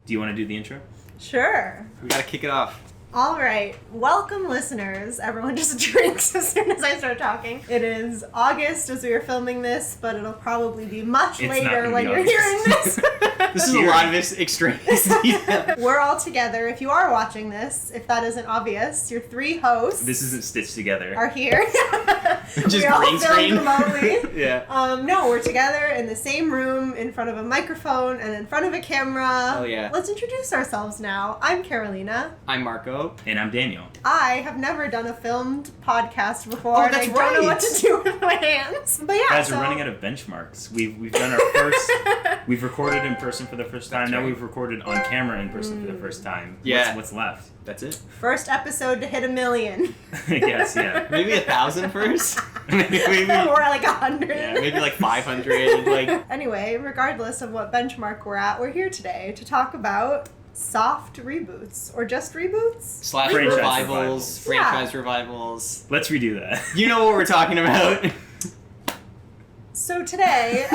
Do you want to do the intro? Sure. We gotta kick it off. All right. Welcome, listeners. Everyone just drinks as soon as I start talking. It is August as we are filming this, but it'll probably be much later when you're hearing this. This is a lot of extraneous detail. We're all together. If you are watching this, if that isn't obvious, your three hosts. This isn't stitched together. Are here. Just we all green screen. filmed remotely. Yeah. No, we're together in the same room in front of a microphone and in front of a camera. Oh yeah. Let's introduce ourselves now. I'm Carolina. I'm Marco. And I'm Daniel. I have never done a filmed podcast before, and that's I don't know what right. to do with my hands. But yeah, Guys, we're running out of benchmarks. We've done our first. We've recorded in person for the first time. That's Now right. we've recorded on camera in person for the first time. Yeah. What's left? That's it. First episode to hit 1 million. I guess, yeah. Maybe 1,000 first. maybe Or like 100. yeah, maybe like 500. Like Anyway, regardless of what benchmark we're at, we're here today to talk about soft reboots or just reboots. slash Franchise revivals, revivals. franchise revivals. Let's redo that. You know what we're talking about. So today,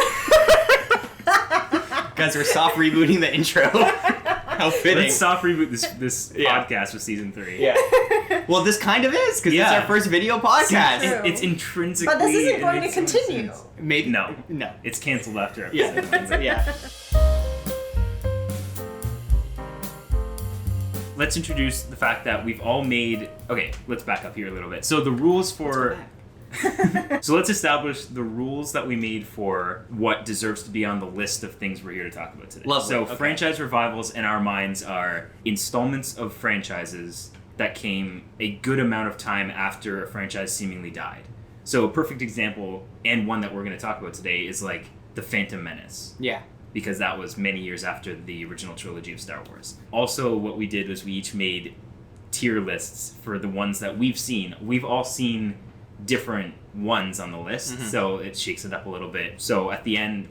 Guys, we're soft rebooting the intro. How fitting. Let's soft reboot this Yeah. podcast with season 3. Yeah. Well, this kind of is, because it's Yeah. our first video podcast. True. It's intrinsically. but this isn't it going to makes so much continue. sense. Maybe No. No. It's canceled after Yeah. episode 1. Yeah. Let's introduce the fact that we've all made... Okay, let's back up here a little bit. So the rules for... So let's establish the rules that we made for what deserves to be on the list of things we're here to talk about today. Lovely, So okay. franchise revivals in our minds are installments of franchises that came a good amount of time after a franchise seemingly died. So a perfect example, and one that we're going to talk about today, is like The Phantom Menace. Yeah. Because that was many years after the original trilogy of Star Wars. Also, what we did was we each made tier lists for the ones that we've seen. We've all seen different ones on the list, so it shakes it up a little bit. So at the end,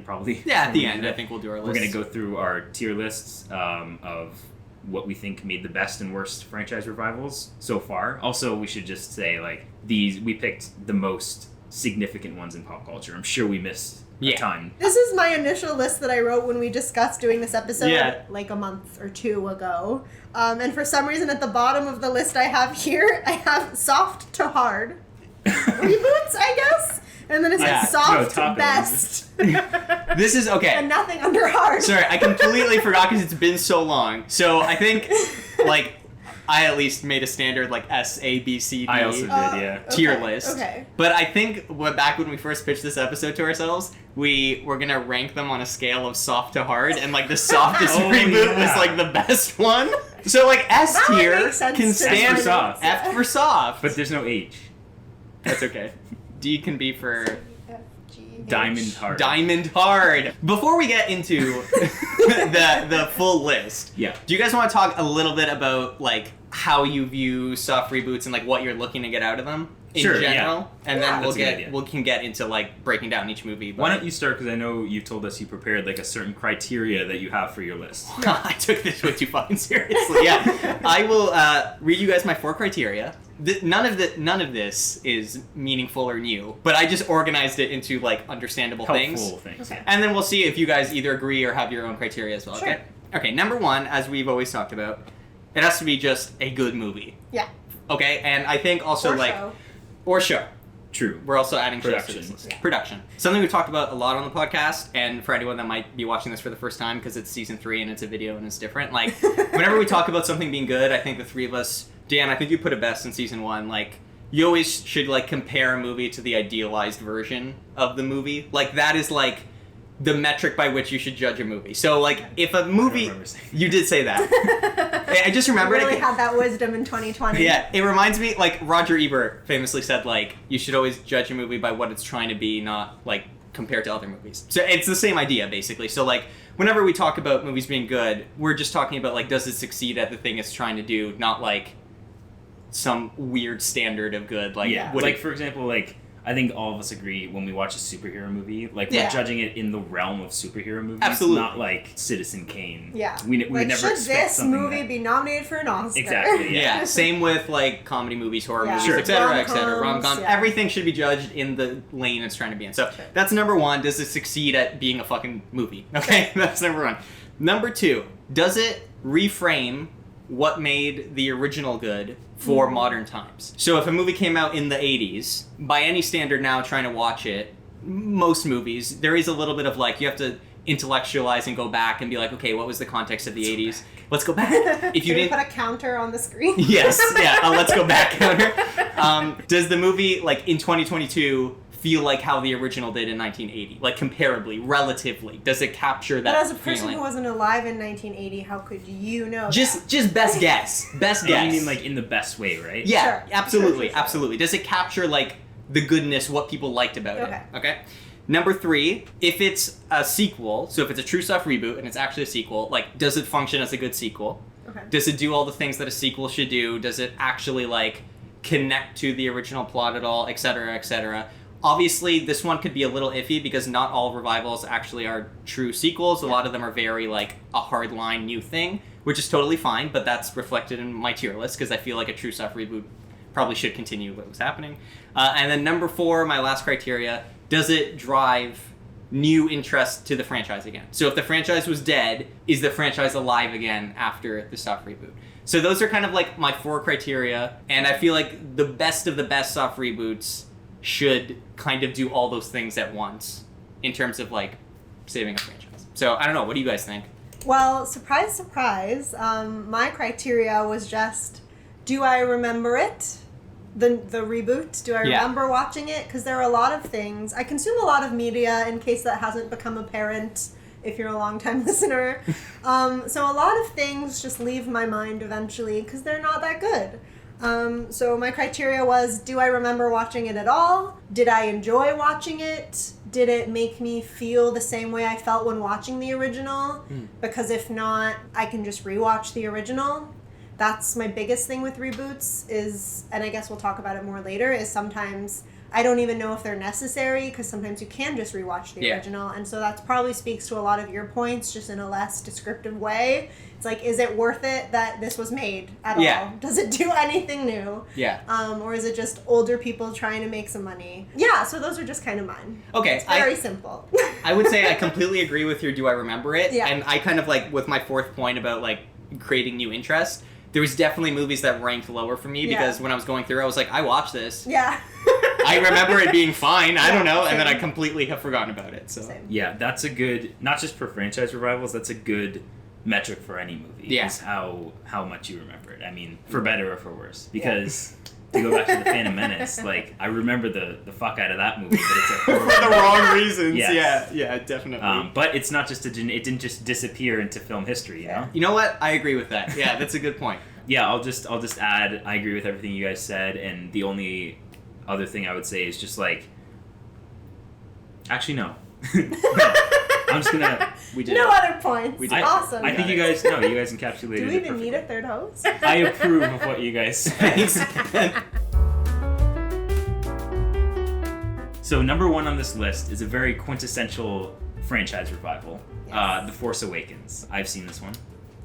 probably. Yeah, at the end, I think we'll do our list. We're going to go through our tier lists of what we think made the best and worst franchise revivals so far. Also, we should just say, like, we picked the most significant ones in pop culture. I'm sure we missed a ton. This is my initial list that I wrote when we discussed doing this episode like a month or two ago. And for some reason at the bottom of the list I have here, I have soft to hard reboots, I guess. And then it says soft no, best. This is okay. And nothing under hard. Sorry, I completely forgot because it's been so long. So I think, like, I at least made a standard, like, S, A, B, C, D I also did, yeah. tier Okay, list. okay. But I think back when we first pitched this episode to ourselves, we were going to rank them on a scale of soft to hard, and, like, the softest Oh, reboot yeah. was, like, the best one. So, like, S That would tier make sense can to stand me. F for soft. F for soft. But there's no H. That's okay. D can be for F, G, H. Diamond hard. Diamond hard. Before we get into the full list, Yeah. do you guys want to talk a little bit about, like, how you view soft reboots and, like, what you're looking to get out of them in Sure, general? yeah. And then That's a good idea. we can get into, like, breaking down each movie. But Why don't you start? Because I know you've told us you prepared like a certain criteria that you have for your list. I took this way too fucking seriously. Yeah, I will read you guys my 4 criteria. None of this is meaningful or new, but I just organized it into, like, understandable Helpful things. things. Okay. And then we'll see if you guys either agree or have your own criteria as well. Sure. Okay. Okay. Number 1, as we've always talked about, it has to be just a good movie. Yeah. Okay, and I think also Or like show. or show. True. We're also adding shows to Production. this list. Yeah. Production. Something we've talked about a lot on the podcast, and for anyone that might be watching this for the first time because it's season 3 and it's a video and it's different. Like, whenever we talk about something being good, I think the three of us, Dan, I think you put it best in season 1. Like, you always should, like, compare a movie to the idealized version of the movie. Like, that is, like, the metric by which you should judge a movie. So, like, if a movie... remember saying that. You did say that. I just remember really it. had that wisdom in 2020. Yeah, it reminds me, like, Roger Ebert famously said, like, you should always judge a movie by what it's trying to be, not, like, compared to other movies. So it's the same idea, basically. So, like, whenever we talk about movies being good, we're just talking about, like, does it succeed at the thing it's trying to do, not, like, some weird standard of good. Like, Yeah. would Like, it- for example, like, I think all of us agree when we watch a superhero movie, like Yeah. we're judging it in the realm of superhero movies, Absolutely. not like Citizen Kane. Yeah. We like, never should expect this something movie that... be nominated for an Oscar? Exactly. Yeah. Same with like comedy movies, horror Yeah. movies, Sure. etc., etc. Rom-coms, Rom-com. yeah. Everything should be judged in the lane it's trying to be in. So Sure. that's number one. Does it succeed at being a fucking movie? Okay, that's number one. Number two, does it reframe what made the original good for modern times? So if a movie came out in the 80s, by any standard now trying to watch it, most movies, there is a little bit of like, you have to intellectualize and go back and be like, okay, what was the context of the 80s? Let's go back. If you Can we didn't put a counter on the screen? Yes, yeah, let's go back counter. Does the movie, like, in 2022 feel like how the original did in 1980? Like, comparably, relatively? Does it capture that But as a person feeling? who wasn't alive in 1980, how could you know that? Just best guess. Best guess. You mean like in the best way, right? Yeah, Sure. absolutely, Sure. absolutely. Does it capture, like, the goodness, what people liked about Okay. it? Okay. Number three, if it's a sequel, so if it's a True Stuff reboot and it's actually a sequel, like, does it function as a good sequel? Okay. Does it do all the things that a sequel should do? Does it actually, like, connect to the original plot at all, etc., etc.? Obviously, this one could be a little iffy because not all revivals actually are true sequels. A lot of them are very, like, a hardline new thing, which is totally fine, but that's reflected in my tier list because I feel like a True Stuff reboot probably should continue what was happening. And then number four, my last criteria, does it drive new interest to the franchise again? So if the franchise was dead, is the franchise alive again after the soft reboot? So those are kind of like my four criteria, and I feel like the best of the best soft reboots should kind of do all those things at once in terms of like saving a franchise. So I don't know, what do you guys think? Well, surprise, surprise. My criteria was just, do I remember it? The reboot? Do I Yeah. remember watching it? Because there are a lot of things. I consume a lot of media, in case that hasn't become apparent if you're a long-time listener. So a lot of things just leave my mind eventually because they're not that good. So my criteria was, do I remember watching it at all? Did I enjoy watching it? Did it make me feel the same way I felt when watching the original? Because if not, I can just rewatch the original. That's my biggest thing with reboots is, and I guess we'll talk about it more later, is sometimes I don't even know if they're necessary because sometimes you can just rewatch the original. And so that probably speaks to a lot of your points just in a less descriptive way. It's like, is it worth it that this was made at all? Does it do anything new? Yeah. Or is it just older people trying to make some money? Yeah, so those are just kind of mine. Okay. It's very simple. I would say I completely agree with your do I remember it? Yeah. And I kind of like, with my fourth point about like creating new interest, there was definitely movies that ranked lower for me because when I was going through, I was like, I watched this. Yeah. I remember it being fine. I don't know. Same. And then I completely have forgotten about it. So Same. Yeah, that's a good, not just for franchise revivals, that's a good metric for any movie. Yeah. Is how much you remember it. I mean, for better or for worse. Because to go back to the Phantom Menace, like, I remember the fuck out of that movie, but it's a for the wrong reasons. Yes. Yeah, definitely. but it's not just it didn't just disappear into film history, you know? You know what? I agree with that. Yeah, that's a good point. Yeah, I'll just add, I agree with everything you guys said, and the only other thing I would say is just like, actually no. I'm just gonna, we did No it. other points. We did. Awesome. I think you guys encapsulated Do we it even need perfectly. a third host? I approve of what you guys said. Thanks. So number one on this list is a very quintessential franchise revival, Yes. The Force Awakens. I've seen this one.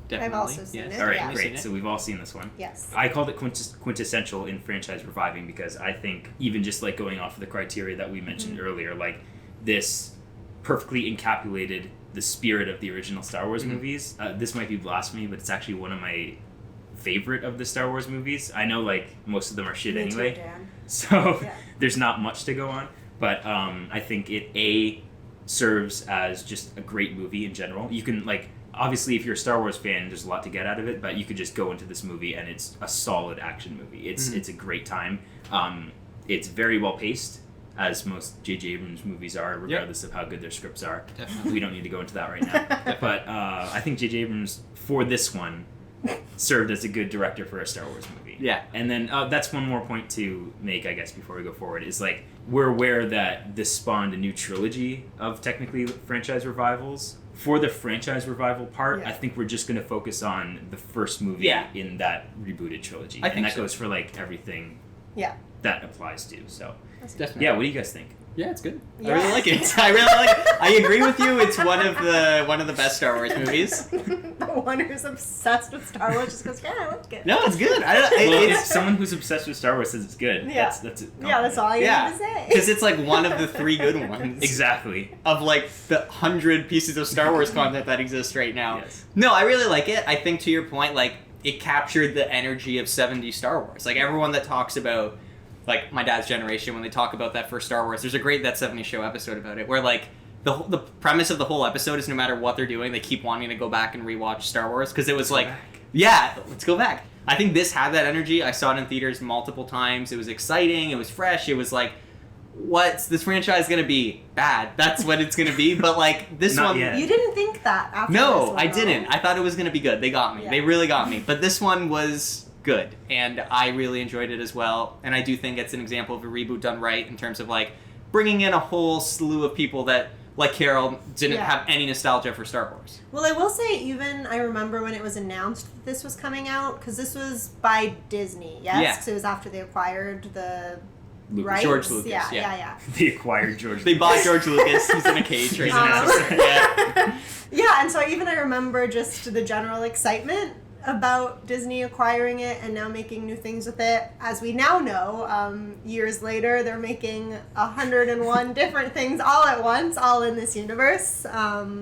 Definitely. I've also seen yes. it. All right, Yeah. Seen great. it. So we've all seen this one. Yes. I called it quintessential in franchise reviving because I think even just like going off of the criteria that we mentioned earlier, like this perfectly encapsulated the spirit of the original Star Wars movies. This might be blasphemy, but it's actually one of my favorite of the Star Wars movies. I know like most of them are shit Me anyway, too, Dan. so Yeah. there's not much to go on. But I think it serves as just a great movie in general. You can like, obviously if you're a Star Wars fan, there's a lot to get out of it, but you could just go into this movie and it's a solid action movie. It's a great time. It's very well paced, as most J.J. Abrams movies are, regardless of how good their scripts are. Definitely. We don't need to go into that right now. But I think J.J. Abrams, for this one, served as a good director for a Star Wars movie. Yeah. And then that's one more point to make, I guess, before we go forward, is like, we're aware that this spawned a new trilogy of technically franchise revivals. For the franchise revival part, Yeah. I think we're just going to focus on the first movie in that rebooted trilogy. I think and that so. goes for like everything Yeah. that applies to. So Definitely. Yeah, what do you guys think? Yeah, it's good. Yeah. I really like it. I really like it. I agree with you. It's one of the best Star Wars movies. The one who's obsessed with Star Wars just goes, yeah, I like it. No, it's good. Well, if someone who's obsessed with Star Wars says it's good, Yeah. that's it. Yeah, that's all you need to say. Because it's like one of the 3 good ones. Exactly. Of like the 100 pieces of Star Wars content that exist right now. Yes. No, I really like it. I think to your point, like, it captured the energy of 70s Star Wars. Like, everyone that talks about, like, my dad's generation, when they talk about that first Star Wars, there's a great That 70s Show episode about it, where, like, the premise of the whole episode is no matter what they're doing, they keep wanting to go back and rewatch Star Wars, because it was like, yeah, let's go back. I think this had that energy. I saw it in theaters multiple times. It was exciting. It was fresh. It was like, what's this franchise going to be? Bad. That's what it's going to be. But, like, this Not one... yet. You didn't think that after No, this one, I didn't. though. I thought it was going to be good. They got me. Yeah. They really got me. But this one was good, and I really enjoyed it as well. And I do think it's an example of a reboot done right in terms of, like, bringing in a whole slew of people that, like Carol, didn't have any nostalgia for Star Wars. Well, I will say, even I remember when it was announced that this was coming out, because this was by Disney, yes? Yeah. 'Cause it was after they acquired the Lucas. rights. George Lucas, Yeah, yeah. yeah. They acquired George. They bought George Lucas. He's in a cage right now. Um, yeah, and so I remember just the general excitement about Disney acquiring it and now making new things with it. As we now know, years later, they're making 101 different things all at once, all in this universe.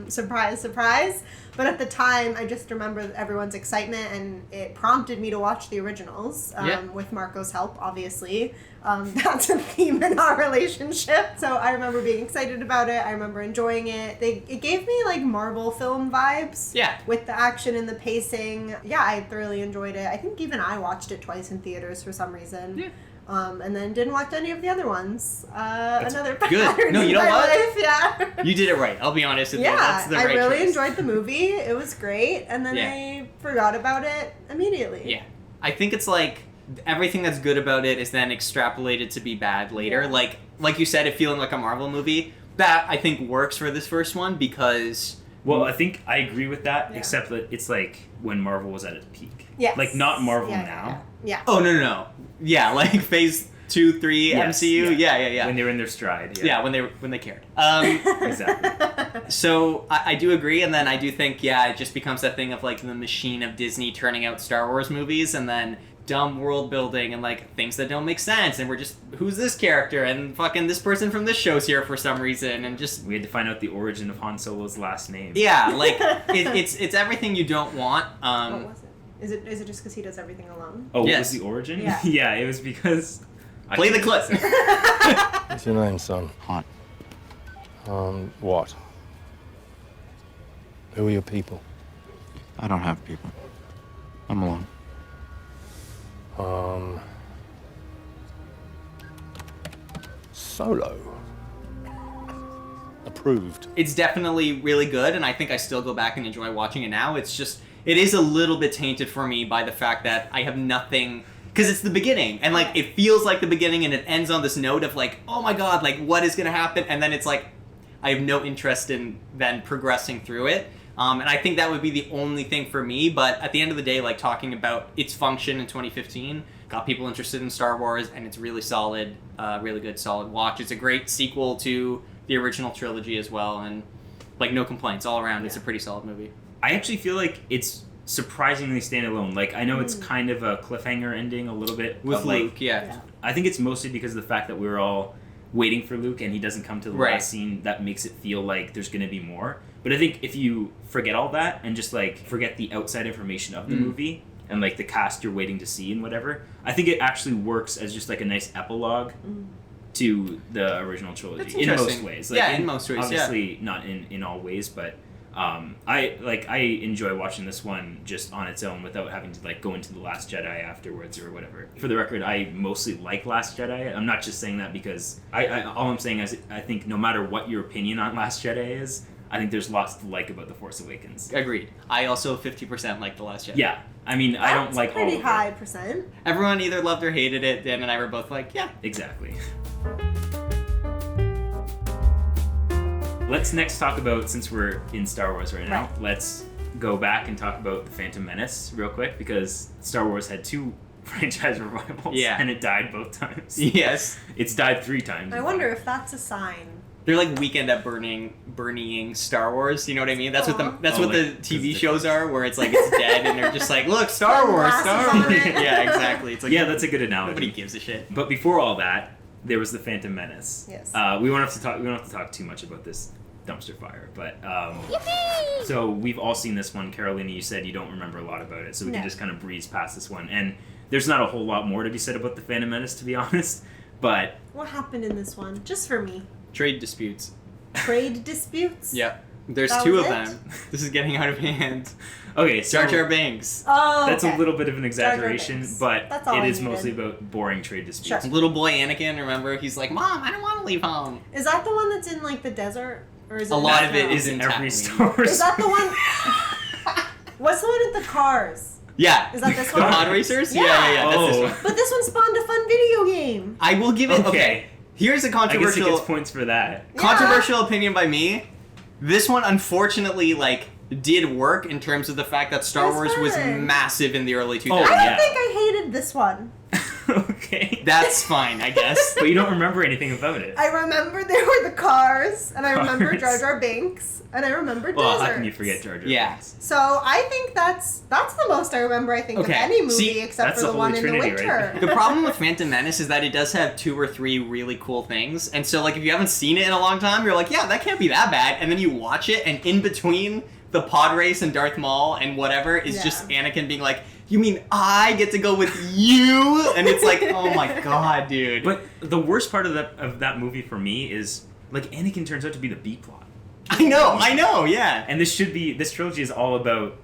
Surprise, surprise. But at the time, I just remember everyone's excitement, and it prompted me to watch the originals, with Marco's help, obviously. That's a theme in our relationship. So I remember being excited about it. I remember enjoying it. It gave me, like, Marvel film vibes. Yeah. With the action and the pacing. Yeah, I thoroughly enjoyed it. I think even I watched it twice in theaters for some reason. Yeah. And then didn't watch any of the other ones. Another good. pattern No, you in know my what? life, yeah. You did it right. I'll be honest with you. Yeah, That's the I right really choice. enjoyed the movie. It was great, and then Yeah. I forgot about it immediately. Yeah. I think it's like everything that's good about it is then extrapolated to be bad later. Yeah. Like you said, it feeling like a Marvel movie. That I think works for this first one because Well, I think I agree with that, Yeah. except that it's like when Marvel was at its peak. Yes. Like, not Marvel Yeah, now. Yeah. oh no. Yeah, like phase 2, 3 Yes, MCU. Yeah. When they were in their stride. Yeah, when they cared. Exactly. So I do agree, and then I do think it just becomes that thing of like the machine of Disney turning out Star Wars movies, and then dumb world building and like things that don't make sense, and we're just who's this character, and fucking this person from this show's here for some reason, and just We had to find out the origin of Han Solo's last name. yeah, like it's everything you don't want. What was it? Is it just because he does everything alone? Oh, Yes. what was the origin? Yeah. Yeah, it was because... Play the clip. What's your name, son? Han. What? Who are your people? I don't have people. I'm alone. Solo. Approved. It's definitely really good, and I think I still go back and enjoy watching it now. It's just, it is a little bit tainted for me by the fact that I have nothing, because it's the beginning, and like it feels like the beginning, and it ends on this note of like, oh my god, like what is gonna happen, and then it's like, I have no interest in then progressing through it. And I think that would be the only thing for me, but at the end of the day, like talking about its function in 2015, got people interested in Star Wars, and it's really solid, really good, solid watch. It's a great sequel to the original trilogy as well, and like no complaints all around. It's a pretty solid movie. I actually feel like it's surprisingly standalone. Like, I know it's kind of a cliffhanger ending a little bit. With but, like, Luke, yeah. I think it's mostly because of the fact that we were all waiting for Luke and he doesn't come to the Right. last scene. That makes it feel like there's going to be more. But I think if you forget all that and just like forget the outside information of the movie and like the cast you're waiting to see and whatever, I think it actually works as just like a nice epilogue to the original trilogy That's in most interesting. ways. Yeah, in most ways, obviously not in all ways, but I enjoy watching this one just on its own without having to like go into The Last Jedi afterwards or whatever. For the record, I mostly like Last Jedi. I'm not just saying that because I all I'm saying is I think no matter what your opinion on Last Jedi is, I think there's lots to like about The Force Awakens. Agreed. I also 50% like The Last Jedi. Yeah. I mean, I don't like all pretty of high it. percent. Everyone either loved or hated it. Dan and I were both like, yeah. Exactly. Let's next talk about, since we're in Star Wars right now, let's go back and talk about The Phantom Menace real quick, because Star Wars had two franchise revivals. Yeah. And it died both times. Yes. It's died 3 times. I wonder if that's a sign. They're like weekend at burning Star Wars. You know what I mean? That's what the like, TV shows are, where it's like it's dead and they're just like, look, Star Wars. Yeah, exactly. It's like that's a good analogy. Nobody gives a shit. But before all that, there was the Phantom Menace. Yes. We won't have to talk too much about this dumpster fire, but so we've all seen this one. Carolina, you said you don't remember a lot about it, so we can just kind of breeze past this one. And there's not a whole lot more to be said about the Phantom Menace, to be honest. But what happened in this one? Just for me. Trade disputes. Trade disputes? Yep. There's That 2 was of it? them. This is getting out of hand. okay, so Jar Jar Binks. Oh, that's okay. a little bit of an Jar Jar exaggeration, Binks. but That's all it I is needed. mostly about boring trade disputes. Sure. Little boy Anakin, remember? He's like, Mom, I don't want to leave home. Is that the one that's in like the desert, or is it A lot of it no? is in Every Tatooine. Star Wars. Is that the one? What's the one with the cars? Yeah. Is that this The one? pod racers? Yeah. That's this Oh. one. But this one spawned a fun video game. I will give it. Okay. Okay. Here's a I guess it controversial. gets points for that. Controversial opinion by me. This one, unfortunately, like, did work in terms of the fact that Star It was Wars was fun. massive in the early 2000s. Oh, I don't yeah. think I hated this one. Okay. That's fine, I guess. But you don't remember anything about it. I remember there were the cars, and I remember Cars. Jar Jar Binks, and I remember Well, deserts. how can you forget Jar Jar Yeah. Binks? So I think that's the most I remember. I think Okay. of any movie See, except that's for the the one Holy in the Trinity winter. right The problem with Phantom Menace is that it does have 2 or 3 really cool things. And so, like, if you haven't seen it in a long time, you're like, yeah, that can't be that bad. And then you watch it, and in between the pod race and Darth Maul and whatever is just Anakin being like, you mean I get to go with you? And it's like, oh my god, dude. But the worst part of that movie for me is, like, Anakin turns out to be the B plot. I know, yeah. And this trilogy is all about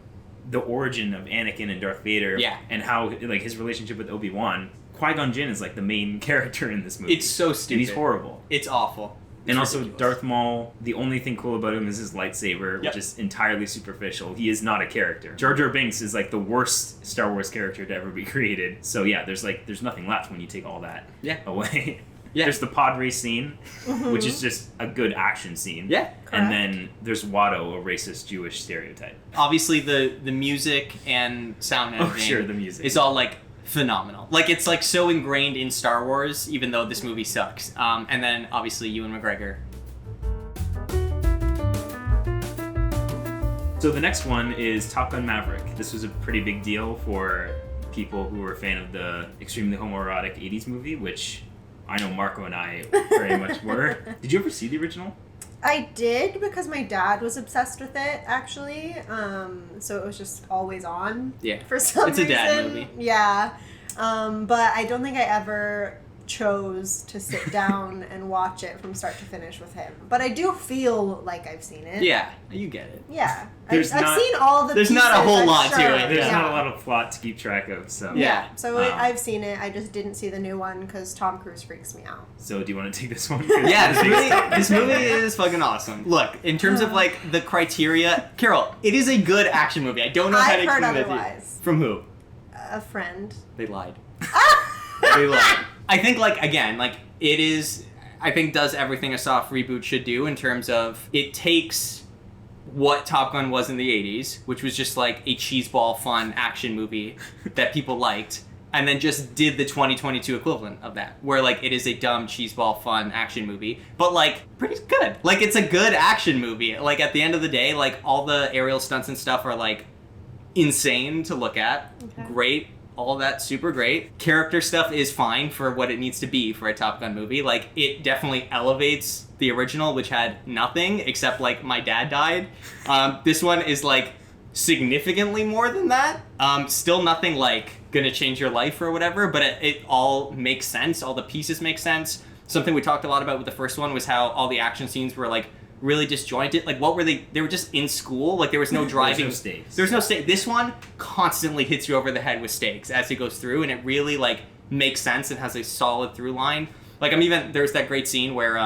the origin of Anakin and Darth Vader. Yeah. And how, like, his relationship with Obi-Wan. Qui-Gon Jinn is, like, the main character in this movie. It's so stupid. And he's horrible. It's awful. And It's also, ridiculous. Darth Maul, the only thing cool about him is his lightsaber, Yep. which is entirely superficial. He is not a character. Jar Jar Binks is, like, the worst Star Wars character to ever be created. So, yeah, there's nothing left when you take all that away. Yeah. There's the pod race scene, which is just a good action scene. Yeah. And then there's Watto, a racist Jewish stereotype. Obviously, the music and sound Oh, editing sure, the music. is all, like, phenomenal. Like, it's, like, so ingrained in Star Wars, even though this movie sucks. And then, obviously, Ewan McGregor. So the next one is Top Gun Maverick. This was a pretty big deal for people who were a fan of the extremely homoerotic 80s movie, which I know Marco and I very much were. Did you ever see the original? I did, because my dad was obsessed with it, actually. So it was just always on. Yeah. For some It's a reason. dad movie. Yeah. But I don't think I ever chose to sit down and watch it from start to finish with him. But I do feel like I've seen it. Yeah, you get it. Yeah. There's I've not- seen all the there's not a pieces, whole I'm lot to sure. it. There's Yeah. not a lot of plot to keep track of, so... Yeah. So Um, I've seen it. I just didn't see the new one because Tom Cruise freaks me out. So do you want to take this one? Yeah, this movie is fucking awesome. Look, in terms of, like, the criteria... Carol, it is a good action movie. I don't know how to I've heard explain that to you. otherwise. From who? A friend. They lied. They lied. I think, like, again, like, it is... I think does everything a soft reboot should do in terms of it takes what Top Gun was in the 80s, which was just, like, a cheeseball fun action movie that people liked, and then just did the 2022 equivalent of that, where, like, it is a dumb cheeseball fun action movie, but, like, pretty good. Like, it's a good action movie. Like, at the end of the day, like, all the aerial stunts and stuff are, like, insane to look at. Okay. Great. All that super great. Character stuff is fine for what it needs to be for a Top Gun movie. Like, it definitely elevates the original, which had nothing except, like, my dad died. This one is, like, significantly more than that. Still nothing, like, gonna change your life or whatever, but it all makes sense. All the pieces make sense. Something we talked a lot about with the first one was how all the action scenes were, like, really disjointed. Like, what were they? They were just in school. Like, there was no driving. There's no stakes. There's no stake. This one constantly hits you over the head with stakes as it goes through, and it really, like, makes sense and has a solid through line. Like, there's that great scene where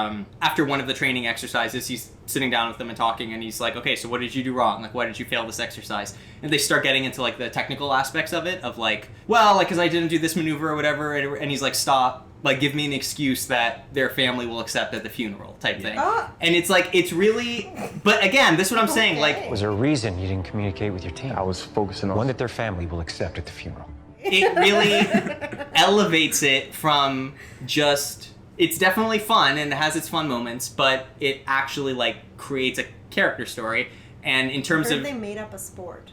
after one of the training exercises, he's sitting down with them and talking, and he's like, okay, so what did you do wrong? Like, why did you fail this exercise? And they start getting into, like, the technical aspects of it, of, like, well, like, because I didn't do this maneuver or whatever, and he's like, stop. Like, give me an excuse that their family will accept at the funeral type thing. Oh. And it's like, it's really... But again, this is what I'm saying, like... Okay. Was there a reason you didn't communicate with your team? I was focusing on... One that their family will accept at the funeral. it really elevates it from just... It's definitely fun and it has its fun moments, but it actually, like, creates a character story. And in terms of... they made up a sport.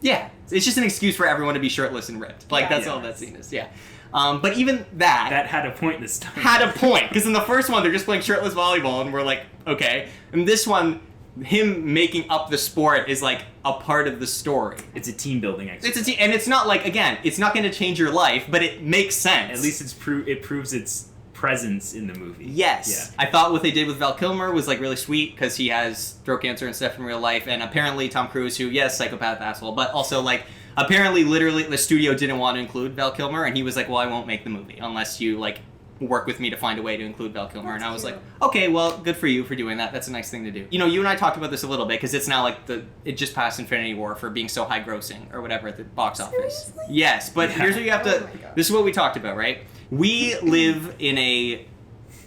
Yeah. It's just an excuse for everyone to be shirtless and ripped. Like, that's all that scene is, yeah. But even that... That had a point this time. Had a point. Because in the first one, they're just playing shirtless volleyball, and we're like, okay. And this one... him making up the sport is like a part of the story. It's a team building exercise. It's a team, and it's not like, again, it's not going to change your life, but it makes sense. At least it proves its presence in the movie. Yes. Yeah. I thought what they did with Val Kilmer was like really sweet because he has throat cancer and stuff in real life, and apparently Tom Cruise, who, yes, psychopath asshole, but also like apparently literally the studio didn't want to include Val Kilmer, and he was like, well, I won't make the movie unless you like work with me to find a way to include Val Kilmer. And I was like, okay, well, good for you for doing that. That's a nice thing to do. You know, you and I talked about this a little bit because it's now like it just passed Infinity War for being so high grossing or whatever at the box office. Seriously? Yes, but here's what you have to, this is what we talked about, right? We live in a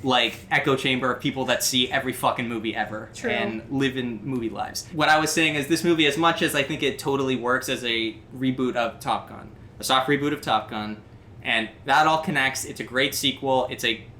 like echo chamber of people that see every fucking movie ever. True. And live in movie lives. What I was saying is this movie, as much as I think it totally works as a reboot of Top Gun, a soft reboot of Top Gun, and that all connects. It's a great sequel.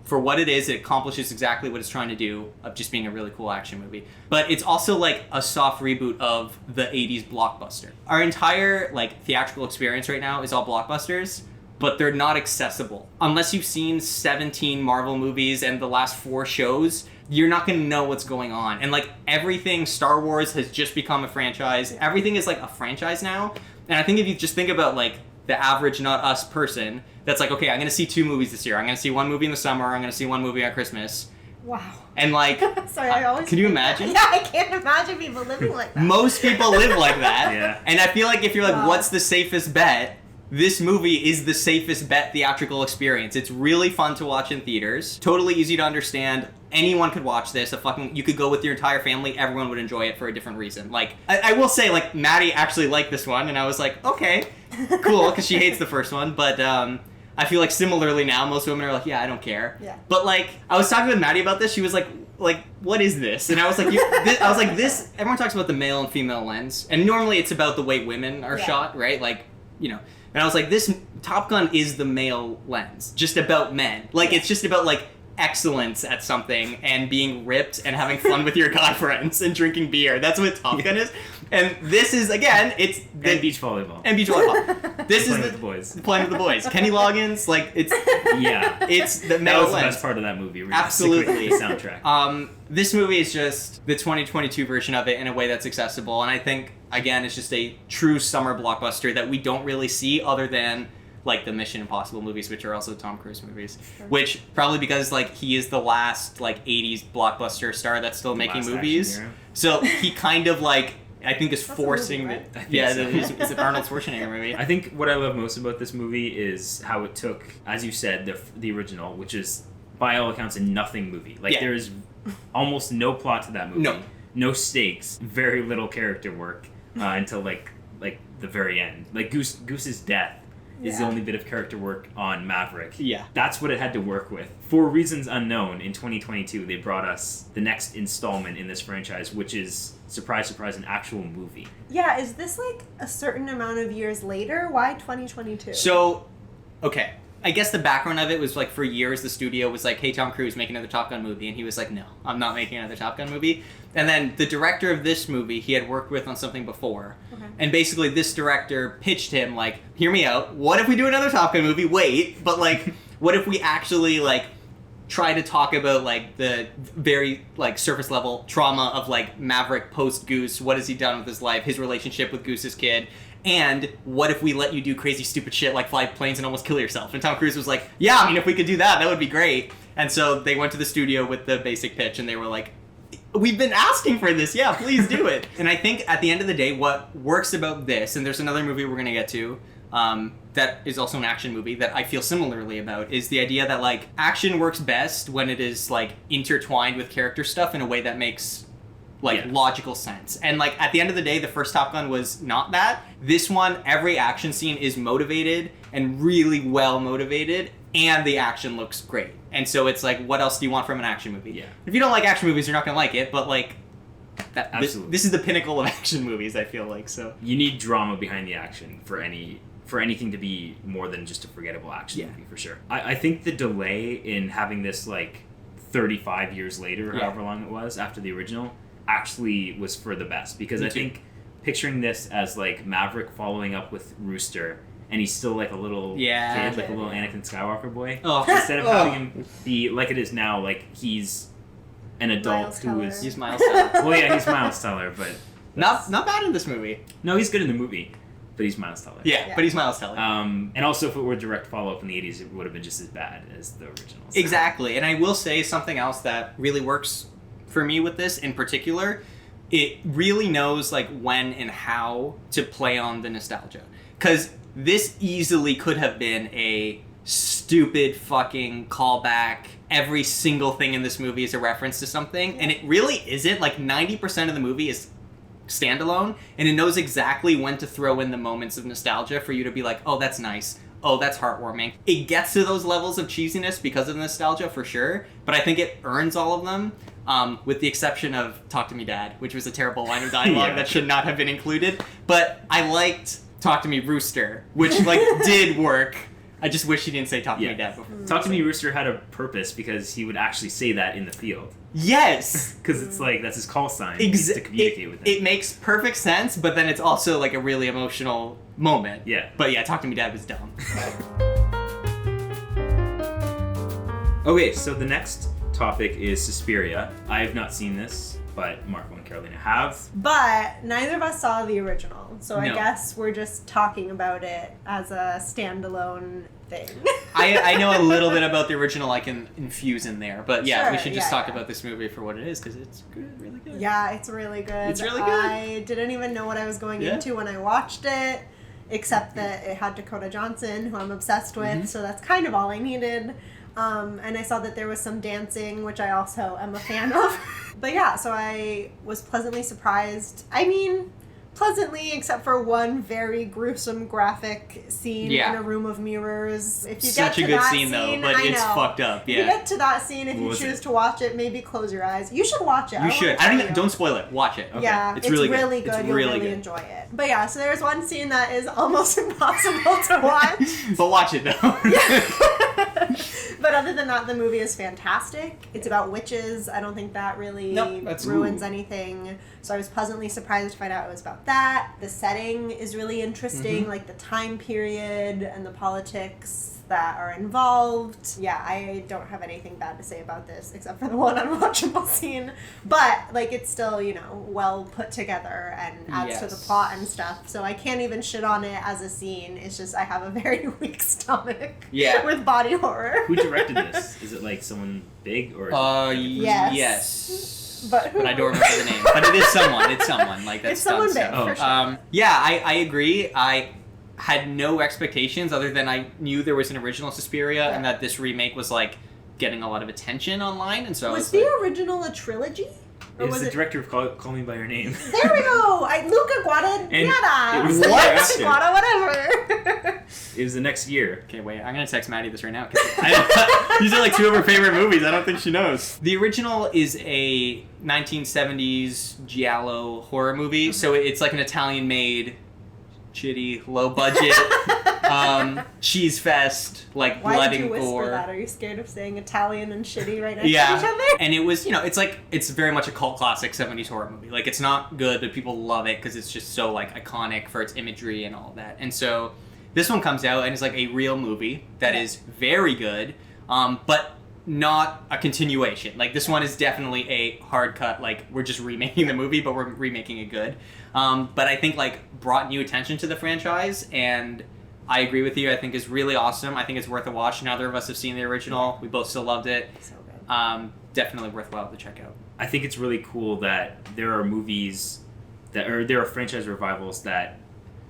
For what it is, it accomplishes exactly what it's trying to do of just being a really cool action movie. But it's also like a soft reboot of the 80s blockbuster. Our entire like theatrical experience right now is all blockbusters, but they're not accessible. Unless you've seen 17 Marvel movies and the last 4 shows, you're not going to know what's going on. And like everything, Star Wars has just become a franchise. Everything is like a franchise now. And I think if you just think about like the average not us person that's like, okay, I'm gonna see 2 movies this year. I'm gonna see 1 movie in the summer. I'm gonna see 1 movie on Christmas. Wow. And like, sorry, I always. Can you imagine? Yeah, I can't imagine people living like that. Most people live like that. Yeah. And I feel like if you're like, Wow. what's the safest bet? This movie is the safest bet theatrical experience. It's really fun to watch in theaters. Totally easy to understand. Anyone could watch this. You could go with your entire family. Everyone would enjoy it for a different reason. Like, I will say, like, Maddie actually liked this one, and I was like, okay, cool, because she hates the first one. But I feel like similarly now, most women are like, yeah, I don't care. Yeah. But like, I was talking with Maddie about this. She was like, what is this? And I was like, this. Everyone talks about the male and female lens, and normally it's about the way women are shot, right? Like, you know. And I was like, this Top Gun is the male lens, just about men. Like, it's just about like excellence at something and being ripped and having fun with your guy friends and drinking beer. That's what Top Gun is. And this is, again, it's... And beach volleyball. And beach volleyball. This is with the boys. Playing with the boys. Kenny Loggins, like, it's... Yeah. It's the That male was the lens. best part of that movie. Absolutely. The soundtrack. This movie is just the 2022 version of it in a way that's accessible. And I think, again, it's just a true summer blockbuster that we don't really see other than... like the Mission Impossible movies, which are also Tom Cruise movies, which probably because like he is the last like 80s blockbuster star that's still making movies, so he kind of like I think is forcing movie, right? It's an Arnold Schwarzenegger movie. I think what I love most about this movie is how it took, as you said, the original, which is by all accounts a nothing movie. Like there is almost no plot to that movie, no stakes, very little character work until like the very end. Like Goose's death is the only bit of character work on Maverick. Yeah. That's what it had to work with. For reasons unknown, in 2022, they brought us the next installment in this franchise, which is, surprise, surprise, an actual movie. Yeah, is this like a certain amount of years later? Why 2022? So, okay. I guess the background of it was like for years the studio was like, hey, Tom Cruise, make another Top Gun movie. And he was like, no, I'm not making another Top Gun movie. And then the director of this movie he had worked with on something before. Okay. And basically this director pitched him like, hear me out. What if we do another Top Gun movie? Wait, but like, what if we actually like try to talk about like the very like surface level trauma of like Maverick post Goose? What has he done with his life? His relationship with Goose's kid? And what if we let you do crazy, stupid shit like fly planes and almost kill yourself? And Tom Cruise was like, yeah, I mean, if we could do that, that would be great. And so they went to the studio with the basic pitch and they were like, we've been asking for this. Yeah, please do it. And I think at the end of the day, what works about this, and there's another movie we're going to get to, that is also an action movie that I feel similarly about, is the idea that like action works best when it is like intertwined with character stuff in a way that makes logical sense. And like at the end of the day, the first Top Gun was not that. This one, every action scene is motivated and really well motivated, and the action looks great. And so it's like, what else do you want from an action movie? Yeah. If you don't like action movies, you're not gonna like it, but like Absolutely. This is the pinnacle of action movies, I feel like. So you need drama behind the action for for anything to be more than just a forgettable action Yeah. movie, for sure. I think the delay in having this, like, 35 years later, or however long it was, after the original, actually was for the best. Because Me I too. think picturing this as, like, Maverick following up with Rooster, and he's still, like, a little Yeah. kid, like a little Anakin Skywalker boy. Oh. Instead of having him be, like it is now, like, he's an adult Miles who Teller. is... He's Miles Teller. Well, yeah, he's Miles Teller, but... Not bad in this movie. No, he's good in the movie, but he's Miles Teller. Yeah, but he's Miles Teller. And also, if it were a direct follow-up in the 80s, it would have been just as bad as the originals. Exactly. And I will say something else that really works for me with this in particular. It really knows, like, when and how to play on the nostalgia. Because this easily could have been a stupid fucking callback. Every single thing in this movie is a reference to something. And it really isn't. Like, 90% of the movie is standalone, and it knows exactly when to throw in the moments of nostalgia for you to be like, oh, that's nice. Oh, that's heartwarming. It gets to those levels of cheesiness because of nostalgia, for sure, but I think it earns all of them, with the exception of Talk to Me Dad, which was a terrible line of dialogue that should not have been included. But I liked Talk to Me Rooster, which, like, did work. I just wish he didn't say Talk to Me Dad before. Talk to Me Rooster had a purpose because he would actually say that in the field. Yes! Because it's like, that's his call sign. He needs to communicate with him. It makes perfect sense, but then it's also, like, a really emotional moment. Yeah. But yeah, Talk to Me Dad was dumb. Okay, so the next topic is Suspiria. I have not seen this, but Marco and Carolina have. But neither of us saw the original, so I No. guess we're just talking about it as a standalone thing. I know a little bit about the original I can infuse in there, but yeah, we Sure, should just yeah, talk yeah. about this movie for what it is, because it's good, really good. Yeah, it's really good. It's really good. I didn't even know what I was going Yeah. into when I watched it, except that it had Dakota Johnson, who I'm obsessed with, Mm-hmm. so that's kind of all I needed. And I saw that there was some dancing, which I also am a fan of. But yeah, so I was pleasantly surprised. I mean, pleasantly, except for one very gruesome graphic scene Yeah. in a room of mirrors. If you Such get a to good that scene, though, but I it's know. fucked up, If you yeah. get to that scene, if What you was choose it? to watch it, maybe close your eyes. You should watch it. You should. I don't even, don't spoil. spoil it. Watch it. Okay. Yeah, It's really good. good. It's You'll really really good. enjoy it. But yeah, so there's one scene that is almost impossible to watch. But watch it, though. But other than that, the movie is fantastic. It's about witches. I don't think that really Nope, that's- ruins ooh. anything. So I was pleasantly surprised to find out it was about that. The setting is really interesting, Mm-hmm. like the time period and the politics that are involved. Yeah, I don't have anything bad to say about this except for the one unwatchable scene. But like it's still, you know, well put together and adds to the Yes. plot and stuff. So I can't even shit on it as a scene. It's just I have a very weak stomach Yeah. with body horror. Who directed this? Is it like someone big or? Yes. Yes. But who? I don't remember the name. But it is someone. It's someone. Like, that's It's someone done big, stuff. for sure. Yeah, I agree. I had no expectations other than I knew there was an original Suspiria and that this remake was, like, getting a lot of attention online. And so I Was was the like, original a trilogy? Or It was was the it? director of Call Me By Your Name. There we go! Luca Guadagnata! it was What? after. Guada, whatever. It was the next year. okay, wait, I'm going to text Maddie this right now. 'Cause these are, like, two of her favorite movies. I don't think she knows. The original is a 1970s giallo horror movie. So it's like an Italian-made, shitty, low-budget, cheese fest, like, Why blood did you and whisper gore. that? Are you scared of saying Italian and shitty right next to each Yeah, other? and it was, you know, it's very much a cult classic 70s horror movie. Like, it's not good, but people love it because it's just so, like, iconic for its imagery and all that. And so this one comes out and it's like a real movie that is very good, but not a continuation. Like, this one is definitely a hard cut, like, we're just remaking the movie, but we're remaking it good. But I think, like, brought new attention to the franchise, and I agree with you. I think it's really awesome. I think it's worth a watch. Neither of us have seen the original. We both still loved it. So good. Definitely worthwhile to check out. I think it's really cool that there are movies there are franchise revivals that,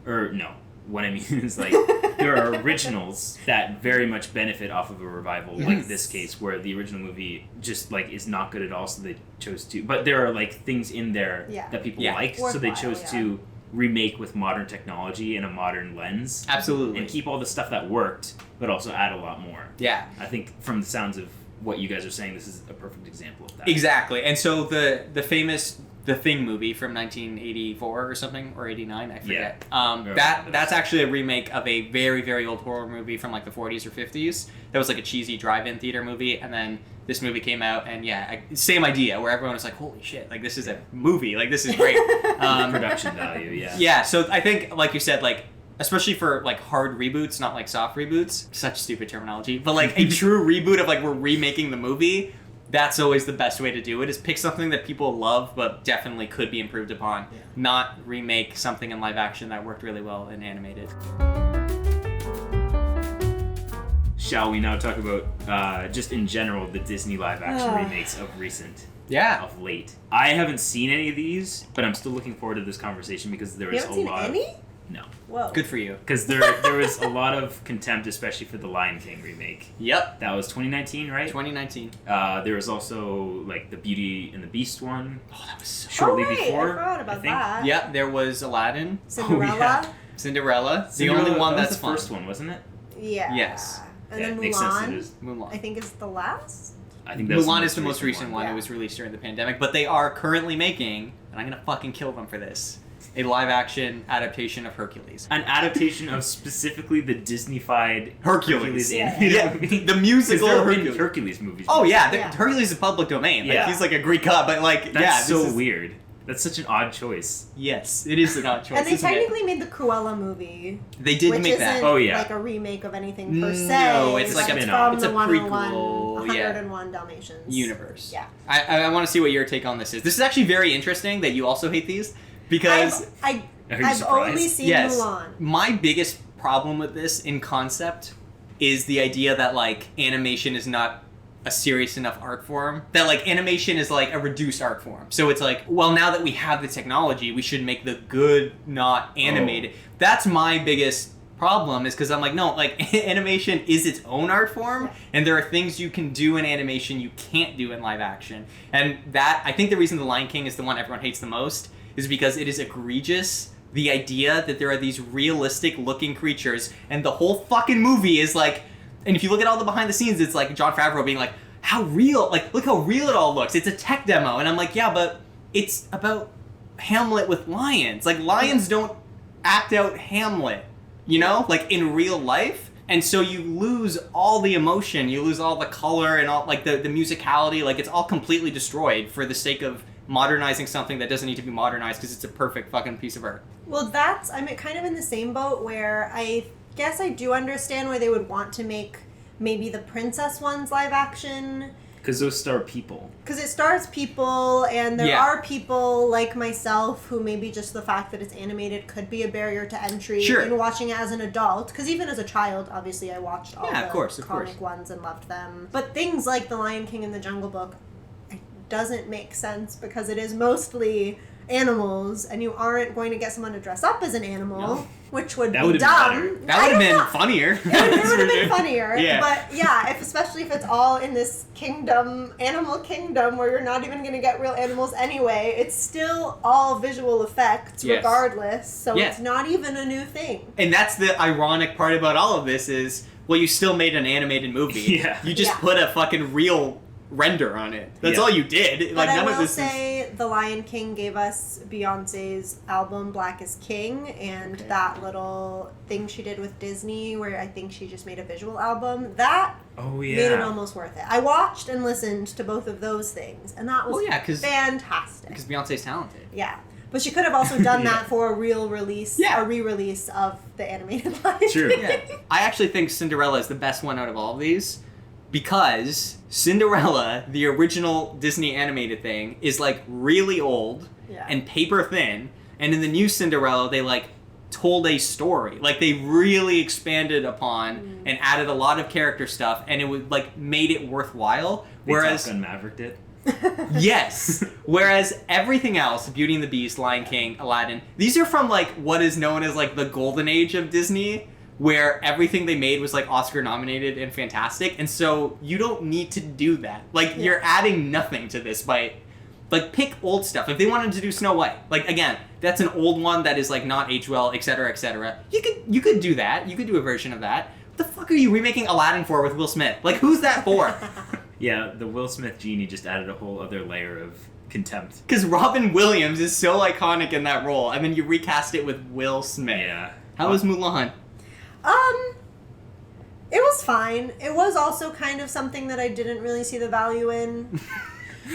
or no, what I mean is like there are originals that very much benefit off of a revival, like Yes. this case where the original movie just like is not good at all, so they chose to. But there are like things in there Yeah. that people Yeah. like, so they Worthwhile, chose yeah. to remake with modern technology and a modern lens, Absolutely. and keep all the stuff that worked, but also add a lot more. Yeah. I think from the sounds of what you guys are saying, this is a perfect example of that. Exactly. And so the famous the Thing movie from 1984 or something, or 89, I forget. Yeah. That's actually a remake of a very, very old horror movie from like the 40s or 50s. That was like a cheesy drive-in theater movie, and then this movie came out, and same idea, where everyone was like, holy shit, like this is a movie, like this is great. Production value, yeah. Yeah, so I think, like you said, like, especially for like hard reboots, not like soft reboots, such stupid terminology, but like a true reboot of like we're remaking the movie, that's always the best way to do it, is pick something that people love but definitely could be improved upon, not remake something in live action that worked really well in animated. Shall we now talk about, just in general, the Disney live action remakes of recent? Yeah. Of late. I haven't seen any of these, but I'm still looking forward to this conversation because there is a lot. You haven't seen any? No. Whoa. Good for you. Because there was a lot of contempt, especially for the Lion King remake. Yep. That was 2019, right? 2019. There was also like the Beauty and the Beast one. Oh, that was so... Shortly right. before. I forgot about I think. that. Yep, there was Aladdin. Cinderella. Cinderella. The Cinderella, only one that that's was the fun. first one, wasn't it? Yeah. Yes. And Yeah, then it makes sense that it Mulan, is. Mulan. I think is the last. I think that's Mulan is the most recent one. Yeah. It was released during the pandemic, but they are currently making, and I'm gonna fucking kill them for this, a live-action adaptation of Hercules. An adaptation of specifically the Disney-fied Hercules. animated Yeah, movie. the musical There have been Hercules. Hercules movies. Oh yeah, Yeah. Hercules is public domain. Like Yeah. he's like a Greek god, but like That's this so is- weird. That's such an odd choice. Yes, it is an odd choice. And they isn't it? technically made the Cruella movie, They did which make isn't that. Oh, yeah. like a remake of anything per se. No, it's like a it's spin-off. from It's a the 101, prequel, yeah. 101 Dalmatians Universe. Yeah. I want to see what your take on this is. This is actually very interesting that you also hate these because Are you I've surprised? only seen yes, Mulan. my biggest problem with this in concept is the idea that like animation is not a serious enough art form, that like animation is like a reduced art form. So it's like, well, now that we have the technology, we should make the good not animated. That's my biggest problem, is because I'm like, no, like animation is its own art form, and there are things you can do in animation you can't do in live action. And that, I think the reason The Lion King is the one everyone hates the most is because it is egregious. The idea that there are these realistic looking creatures, and the whole fucking movie is like, and if you look at all the behind the scenes, it's like Jon Favreau being like, how real, like, look how real it all looks. It's a tech demo. And I'm like, yeah, but it's about Hamlet with lions. Like, lions don't act out Hamlet, you know, like in real life. And so you lose all the emotion, you lose all the color and all, like, the musicality. Like, it's all completely destroyed for the sake of modernizing something that doesn't need to be modernized because it's a perfect fucking piece of art. Well, I'm kind of in the same boat where I guess I do understand why they would want to make maybe the princess ones live action. Because those star people. Because it stars people, and there Yeah. are people like myself who maybe just the fact that it's animated could be a barrier to entry Sure. in watching it as an adult. Because even as a child, obviously, I watched all Yeah, the of course. comic ones and loved them. But things like The Lion King and The Jungle Book, it doesn't make sense because it is mostly animals, and you aren't going to get someone to dress up as an animal, No. which would That be would've been dumb. better. That would have been funnier. It would have been funnier, Yeah. but yeah, especially if it's all in this kingdom, animal kingdom, where you're not even going to get real animals anyway, it's still all visual effects Yes. regardless, so Yeah. it's not even a new thing. And that's the ironic part about all of this is, well, you still made an animated movie. Yeah. You just Yeah. put a fucking real render on it. That's Yeah. all you did. But Like, I none of will this is... say The Lion King gave us Beyonce's album Black is King, and Okay. that little thing she did with Disney where I think she just made a visual album, that Oh, made it yeah. almost worth it. I watched and listened to both of those things, and that was Well, yeah, 'cause- fantastic. Because Beyonce's talented. Yeah. But she could have also done Yeah. that for a real release, Yeah. a re-release of the animated Lion True. King. Yeah. I actually think Cinderella is the best one out of all of these, because Cinderella, the original Disney animated thing, is like really old Yeah. and paper thin, and in the new Cinderella they like told a story. Like they really expanded upon and added a lot of character stuff, and it would like made it worthwhile. Whereas Top Gun Maverick did. yes. Whereas everything else, Beauty and the Beast, Lion King, Aladdin, these are from like what is known as like the golden age of Disney, where everything they made was like Oscar nominated and fantastic. And so you don't need to do that. Like you're adding nothing to this by like pick old stuff. If they wanted to do Snow White, like again, that's an old one that is like not aged well, etc., etc. You could do that. You could do a version of that. What the fuck are you remaking Aladdin for with Will Smith? Like who's that for? Yeah, the Will Smith genie just added a whole other layer of contempt. Because Robin Williams is so iconic in that role, and then you recast it with Will Smith. Yeah. How was Mulan? It was fine. It was also kind of something that I didn't really see the value in.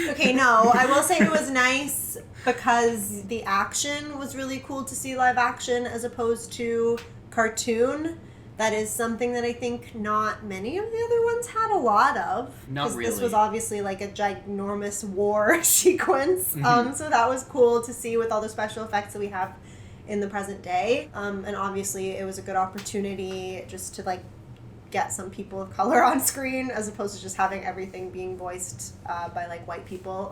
Okay, no, I will say it was nice because the action was really cool to see live action as opposed to cartoon. That is something that I think not many of the other ones had a lot of. Not really. This was obviously like a ginormous war sequence. Mm-hmm. So that was cool to see with all the special effects that we have in the present day. And obviously it was a good opportunity just to like get some people of color on screen as opposed to just having everything being voiced by like white people.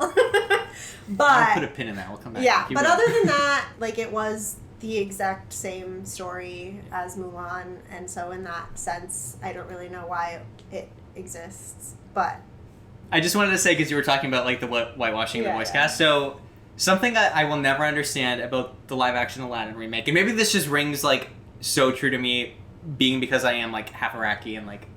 But I'll put a pin in that. We'll come back. yeah, Keep but going. other than that, like it was the exact same story as Mulan, and so in that sense, I don't really know why it exists. But I just wanted to say, because you were talking about like the whitewashing of the Yeah, voice yeah. cast, so something that I will never understand about the live action Aladdin remake, and maybe this just rings like so true to me, being because I am like half Iraqi and like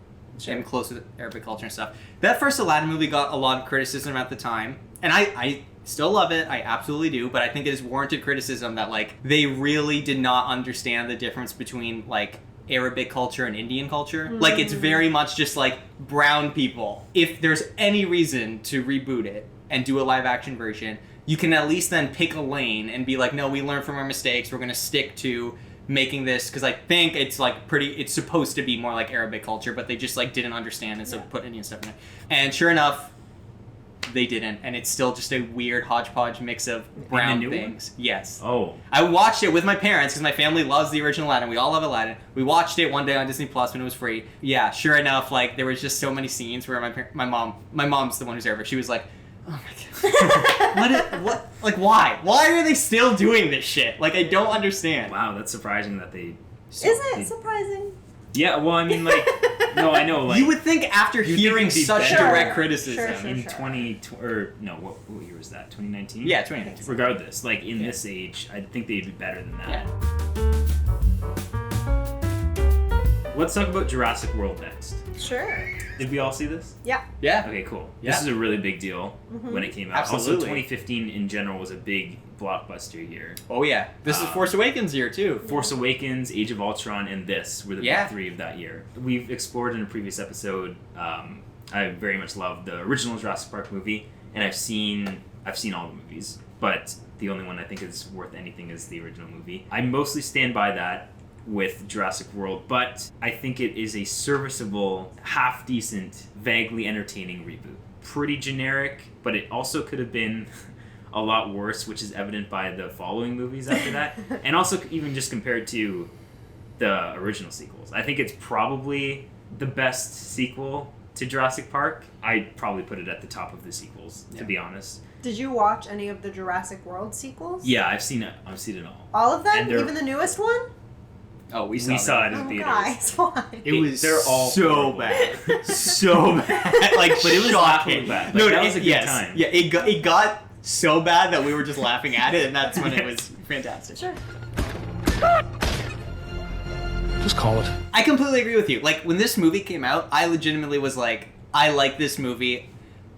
am close to Arabic culture and stuff. That first Aladdin movie got a lot of criticism at the time, and I still love it. I absolutely do, but I think it is warranted criticism that like they really did not understand the difference between like Arabic culture and Indian culture. Like it's very much just like brown people. If there's any reason to reboot it and do a live action version, you can at least then pick a lane and be like, no, we learned from our mistakes. We're going to stick to making this, because I think it's like it's supposed to be more like Arabic culture, but they just like didn't understand and so put Indian stuff in it. And sure enough, they didn't, and it's still just a weird hodgepodge mix of brown new things. Yes. Oh. I watched it with my parents because my family loves the original Aladdin. We all love Aladdin. We watched it one day on Disney Plus when it was free. Yeah, sure enough, like there was just so many scenes where my mom's the one who's Arabic. She was like, "Oh my god, what? Like why? Why are they still doing this shit? Like I don't understand." Wow, that's surprising that they... is it surprising? Yeah, well, I mean, like... No, I know, like... You would think after You'd hearing think it'd be such better. direct criticism. Sure. in 20... Or, no, what year was that? 2019? Yeah, 2019. Regardless, like, in this age, I think they'd be better than that. Yeah. Let's talk about Jurassic World next. Sure. Did we all see this? Yeah. Yeah. Okay, cool. Yeah. This is a really big deal when it came out. Absolutely. Also, 2015 in general was a big blockbuster year. Oh yeah. This is Force Awakens year too. Force Awakens, Age of Ultron, and this were the big three of that year. We've explored in a previous episode. I very much love the original Jurassic Park movie, and I've seen all the movies, but the only one I think is worth anything is the original movie. I mostly stand by that with Jurassic World, but I think it is a serviceable, half-decent, vaguely entertaining reboot. Pretty generic, but it also could have been a lot worse, which is evident by the following movies after that. And also even just compared to the original sequels. I think it's probably the best sequel to Jurassic Park. I'd probably put it at the top of the sequels, to be honest. Did you watch any of the Jurassic World sequels? Yeah, I've seen it all. All of them? And they're- Even the newest one? Oh, we We saw it in theaters. Guys, why? It was They're all so horrible. bad, so bad. Like, But it was shocking. laughable bad. Like, that was a good time. Yeah, it got so bad that we were just laughing at it, and that's when it was fantastic. Sure. Just call it. I completely agree with you. Like, when this movie came out, I legitimately was like, I like this movie.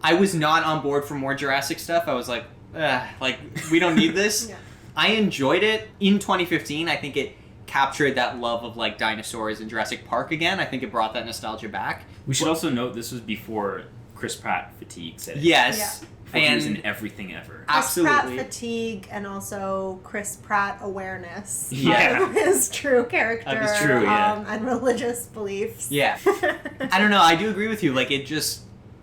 I was not on board for more Jurassic stuff. I was like, like, we don't need this. Yeah. I enjoyed it in 2015. I think it captured that love of, like, dinosaurs in Jurassic Park again. I think it brought that nostalgia back. We should also note this was before Chris Pratt fatigue set in. Yes. Before he was in And everything ever. Chris absolutely. Pratt fatigue and also Chris Pratt awareness Yeah. of his true character Of his true, yeah. and religious beliefs. Yeah. I don't know. I do agree with you. Like, it just,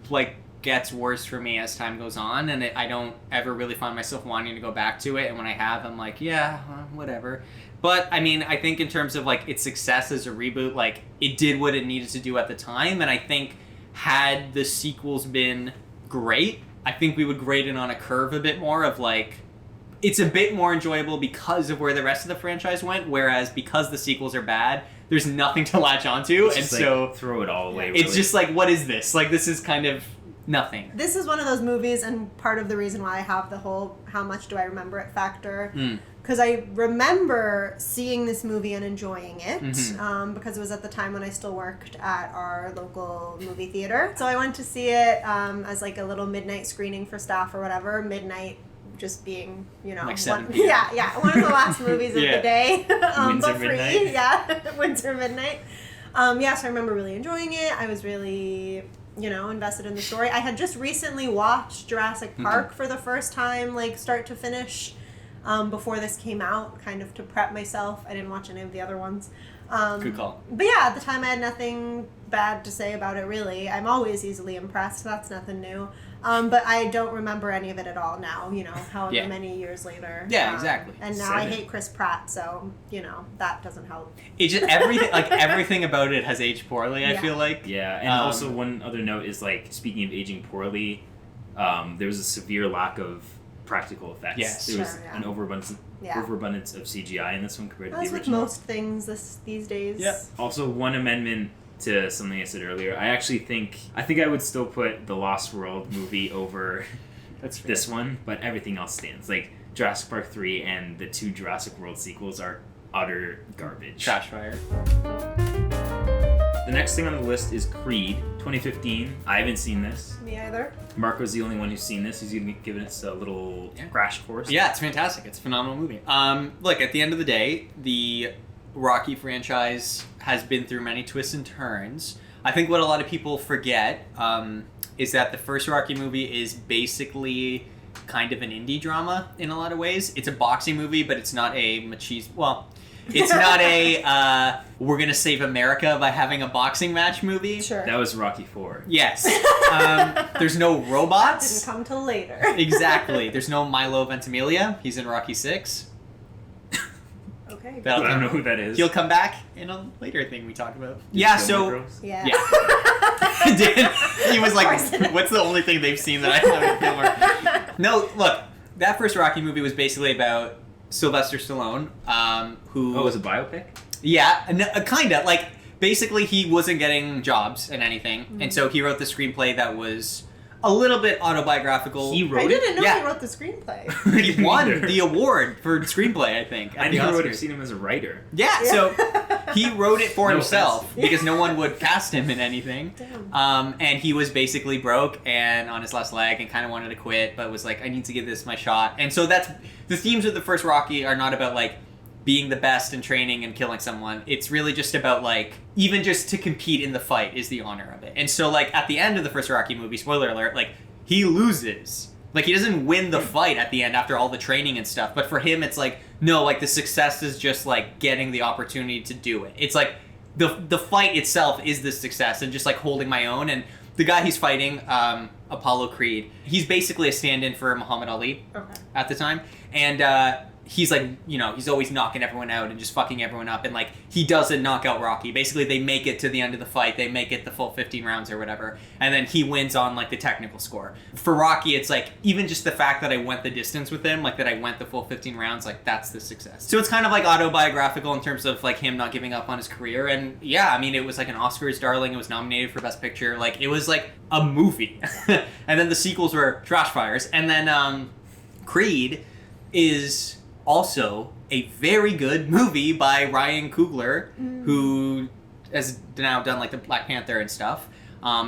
like, gets worse for me as time goes on, and I don't ever really find myself wanting to go back to it, and when I have, I'm like, yeah, whatever. But, I mean, I think in terms of, like, its success as a reboot, like, it did what it needed to do at the time, and I think had the sequels been great, I think we would grade it on a curve a bit more of, like, it's a bit more enjoyable because of where the rest of the franchise went, whereas because the sequels are bad, there's nothing to latch onto, It's and just, like, so throw it all away. it's really. just like, what is this? Like, this is kind of nothing. This is one of those movies, and part of the reason why I have the whole how much do I remember it factor. because I remember seeing this movie and enjoying it, because it was at the time when I still worked at our local movie theater. So I went to see it as like a little midnight screening for staff or whatever. Midnight just being, like 7 one, p.m. one of the last movies of the day, Windsor but free. Midnight. Yeah, Windsor Midnight. So I remember really enjoying it. I was really, invested in the story. I had just recently watched Jurassic Park for the first time, like start to finish. Before this came out, kind of to prep myself. I didn't watch any of the other ones. Good call. But yeah, at the time I had nothing bad to say about it, really. I'm always easily impressed. That's nothing new. But I don't remember any of it at all now, however many years later. Yeah, exactly. And now I hate Chris Pratt, so, that doesn't help. It just, everything about it has aged poorly, I feel like. Yeah, and also one other note is, like, speaking of aging poorly, there was a severe lack of practical effects. Yes. There was an overabundance of CGI in this one compared to the As with original. most things these days. Yeah. Also, one amendment to something I said earlier. I think I would still put the Lost World movie over this one, but everything else stands. Like Jurassic Park 3 and the 2 Jurassic World sequels are utter garbage. Trash fire. The next thing on the list is Creed 2015. I haven't seen this. Me either. Marco's the only one who's seen this. He's going to be giving us a little crash course. Yeah, it's fantastic. It's a phenomenal movie. Look, at the end of the day, the Rocky franchise has been through many twists and turns. I think what a lot of people forget is that the first Rocky movie is basically kind of an indie drama in a lot of ways. It's a boxing movie, but it's not a machismo. Well, it's not a we're gonna save America by having a boxing match movie. Sure. That was Rocky 4. Yes. There's no robots. Didn't come till later. Exactly. There's no Milo Ventimiglia. He's in Rocky 6. Okay. I don't know who that is. He'll come back in a later thing we talk about. Yeah, so... Yeah. Dan, he was like, what's the only thing they've seen that I haven't Gilmore? No, look, that first Rocky movie was basically about Sylvester Stallone, who... Oh, it was a biopic? Yeah, kind of. Like, basically he wasn't getting jobs and anything, and so he wrote the screenplay that was a little bit autobiographical. He wrote I didn't know Yeah. he wrote the screenplay. He won the award for screenplay, I think. I at the never would have Oscars. seen him as a writer. Yeah, so he wrote it for No himself offense. because no one would cast him in anything. Damn. And he was basically broke and on his last leg and kind of wanted to quit, but was like, I need to give this my shot. And so that's the themes of the first Rocky are not about like being the best in training and killing someone. It's really just about like even just to compete in the fight is the honor of it. And so like at the end of the first Rocky movie, spoiler alert, like he loses. Like he doesn't win the fight at the end after all the training and stuff. But for him, it's like, no, like the success is just like getting the opportunity to do it. It's like the fight itself is the success and just like holding my own. And the guy he's fighting, Apollo Creed, he's basically a stand-in for Muhammad Ali at the time. And he's like, you know, he's always knocking everyone out and just fucking everyone up. And like, he doesn't knock out Rocky. Basically, they make it to the end of the fight. They make it the full 15 rounds or whatever. And then he wins on like the technical score. For Rocky, it's like, even just the fact that I went the distance with him, like that I went the full 15 rounds, like that's the success. So it's kind of like autobiographical in terms of like him not giving up on his career. And yeah, I mean, it was like an Oscars darling. It was nominated for Best Picture. Like, it was like a movie. And then the sequels were trash fires. And then Creed is also a very good movie by Ryan Coogler, who has now done like the Black Panther and stuff,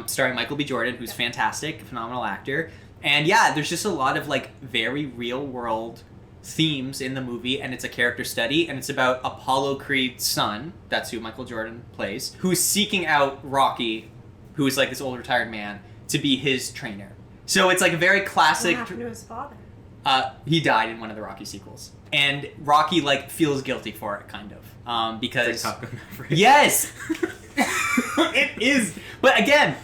starring Michael B. Jordan, who's fantastic, phenomenal actor. And yeah, there's just a lot of like very real world themes in the movie, and it's a character study, and it's about Apollo Creed's son, that's who Michael Jordan plays, who's seeking out Rocky, who is like this old retired man, to be his trainer. So it's like a very classic... What happened to his father? He died in one of the Rocky sequels. And Rocky, like, feels guilty for it, kind of. Because... It's like Top Gun Maverick. Yes! It is! But again,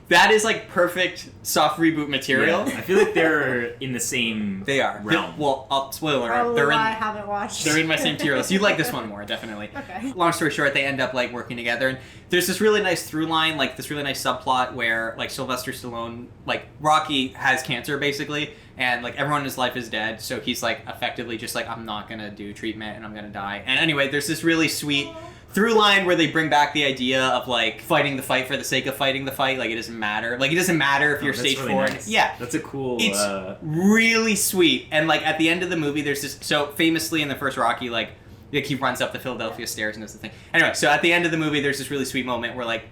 that is, like, perfect soft reboot material. Yeah, I feel like they're in the same They are. realm. Well, spoiler alert. Probably why I haven't watched. They're in my same tier list. You like this one more, definitely. Okay. Long story short, they end up like working together, and there's this really nice through line, like this really nice subplot where like Sylvester Stallone, like Rocky has cancer basically, and like everyone in his life is dead, so he's like effectively just like, I'm not gonna do treatment and I'm gonna die. And anyway, there's this really sweet through line where they bring back the idea of like fighting the fight for the sake of fighting the fight. Like it doesn't matter. Like it doesn't matter if you're stage really 4. Nice. Yeah, that's a cool. It's really sweet. And like at the end of the movie, there's this. So famously in the first Rocky, like he runs up the Philadelphia stairs and does the thing. Anyway, so at the end of the movie, there's this really sweet moment where like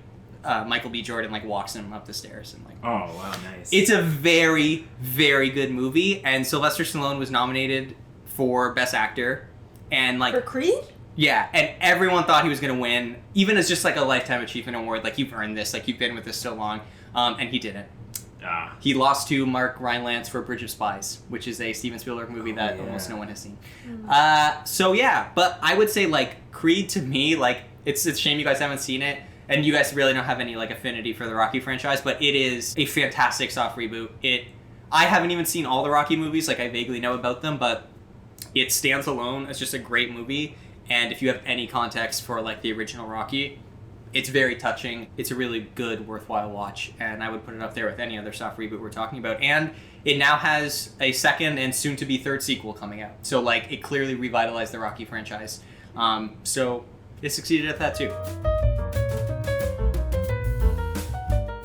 Michael B. Jordan like walks him up the stairs and like. Oh wow, nice. It's a very, very good movie, and Sylvester Stallone was nominated for Best Actor, and like For Creed? yeah, and everyone thought he was gonna win, even as just like a Lifetime Achievement Award. Like you've earned this, like you've been with this so long, and he didn't. He lost to Mark Rylance for Bridge of Spies, which is a Steven Spielberg movie that almost no one has seen. So yeah, but I would say like Creed to me, like it's a shame you guys haven't seen it, and you guys really don't have any like affinity for the Rocky franchise, but it is a fantastic soft reboot. I haven't even seen all the Rocky movies, like I vaguely know about them, but it stands alone as just a great movie. And if you have any context for like the original Rocky, it's very touching. It's a really good, worthwhile watch, and I would put it up there with any other soft reboot we're talking about. And it now has a second and soon-to-be third sequel coming out. So like it clearly revitalized the Rocky franchise. So it succeeded at that too.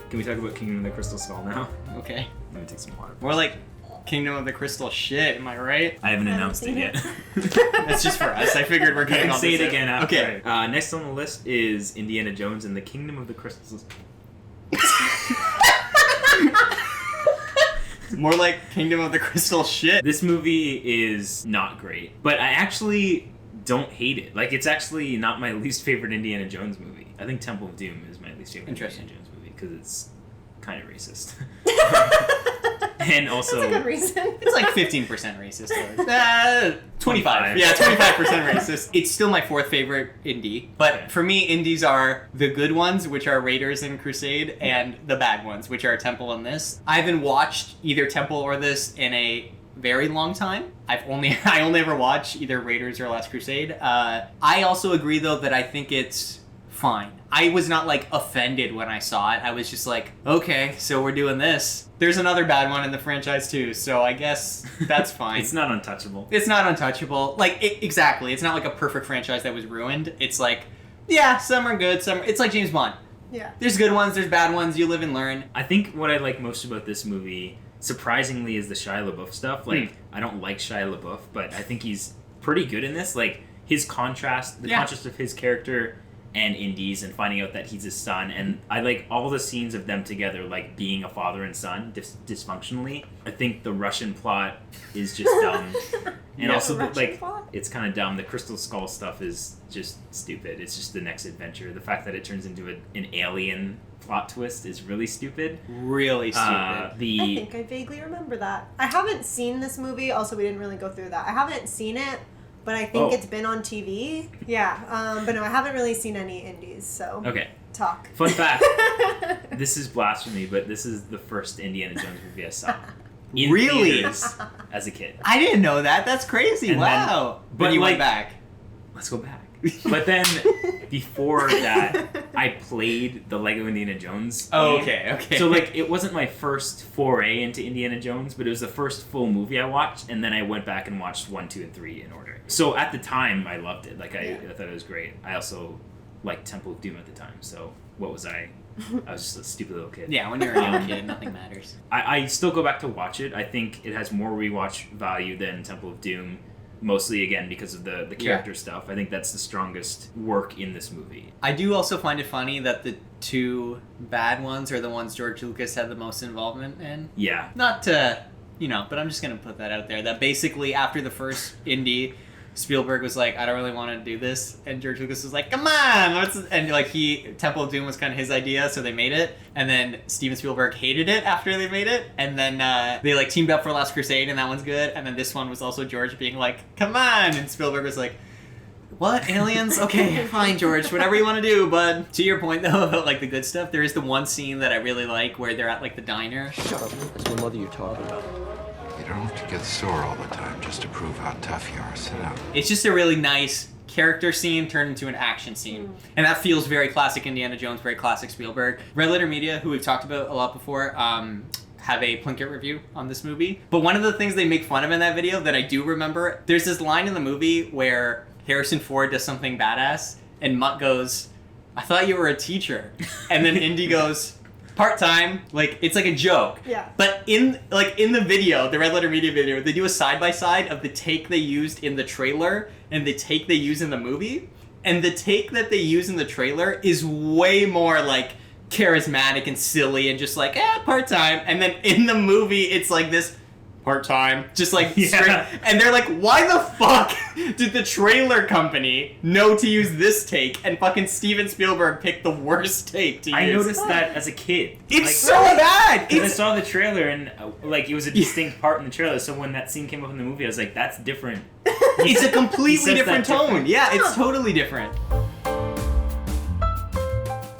Can we talk about Kingdom of the Crystal Skull now? Okay. Let me take some water. More like Kingdom of the Crystal shit, am I right? I haven't announced it yet. That's just for us. I figured we're getting I on can say this it again after. Okay. Next on the list is Indiana Jones and the Kingdom of the Crystal More like Kingdom of the Crystal shit. This movie is not great, but I actually don't hate it. Like, it's actually not my least favorite Indiana Jones movie. I think Temple of Doom is my least favorite Indiana Jones movie because it's kind of racist. And also, that's a good reason. It's like 15% racist. 25. Yeah, 25% racist. It's still my fourth favorite indie. But for me, indies are the good ones, which are Raiders and Crusade, and the bad ones, which are Temple and this. I haven't watched either Temple or this in a very long time. I only ever watch either Raiders or Last Crusade. I also agree, though, that I think it's fine. I was not like offended when I saw it. I was just like, okay, so we're doing this. There's another bad one in the franchise too, so I guess that's fine. It's not untouchable. It's not untouchable. Like, exactly. It's not like a perfect franchise that was ruined. It's like, yeah, some are good, some... It's like James Bond. Yeah. There's good ones, there's bad ones, you live and learn. I think what I like most about this movie, surprisingly, is the Shia LaBeouf stuff. Like, I don't like Shia LaBeouf, but I think he's pretty good in this. Like, his contrast, the contrast of his character and Indy's, and finding out that he's his son, and I like all the scenes of them together, like being a father and son dysfunctionally. I think the Russian plot is just dumb, and also it's kind of dumb. The Crystal Skull stuff is just stupid. It's just the next adventure. The fact that it turns into an alien plot twist is really stupid. Really stupid. I think I vaguely remember that. I haven't seen this movie. Also, we didn't really go through that. I haven't seen it, but I think it's been on TV. Yeah, but no, I haven't really seen any indies, so... Okay. Talk. Fun fact. This is blasphemy, but this is the first Indiana Jones movie I saw. In theaters as a kid. I didn't know that. That's crazy. And wow. But Then you like, went back. Let's go back. But then, before that, I played the Lego Indiana Jones game. Oh, okay. So, like, it wasn't my first foray into Indiana Jones, but it was the first full movie I watched, and then I went back and watched 1, 2, and 3 in order. So, at the time, I loved it. Like, I thought it was great. I also liked Temple of Doom at the time, so what was I? I was just a stupid little kid. Yeah, when you're a young kid, nothing matters. I still go back to watch it. I think it has more rewatch value than Temple of Doom. Mostly, again, because of the character stuff. I think that's the strongest work in this movie. I do also find it funny that the two bad ones are the ones George Lucas had the most involvement in. Yeah. Not to, but I'm just going to put that out there. That basically, after the first indie, Spielberg was like, I don't really want to do this. And George Lucas was like, come on! And like Temple of Doom was kind of his idea, so they made it. And then Steven Spielberg hated it after they made it. And then they like teamed up for Last Crusade, and that one's good. And then this one was also George being like, come on! And Spielberg was like, what? Aliens? Okay, fine, George. Whatever you want to do, bud. To your point, though, about like the good stuff, there is the one scene that I really like where they're at like the diner. Shut up. That's my mother you're talking about. You don't have to get sore all the time just to prove how tough you are. Sit down. It's just a really nice character scene turned into an action scene. And that feels very classic Indiana Jones, very classic Spielberg. Red Letter Media, who we've talked about a lot before, have a Plinkett review on this movie. But one of the things they make fun of in that video that I do remember, there's this line in the movie where Harrison Ford does something badass, and Mutt goes, I thought you were a teacher. And then Indy goes, part-time. Like, it's like a joke. Yeah. But in the video, the Red Letter Media video, they do a side-by-side of the take they used in the trailer and the take they use in the movie. And the take that they use in the trailer is way more, like, charismatic and silly and just like, part-time. And then in the movie, it's like this, part-time, just like straight. And they're like, why the fuck did the trailer company know to use this take and fucking Steven Spielberg picked the worst take to use? I noticed that as a kid. It's so bad! I saw the trailer and like it was a distinct part in the trailer, so when that scene came up in the movie, I was like, that's different. It's a completely different tone. Different. Yeah, it's totally different.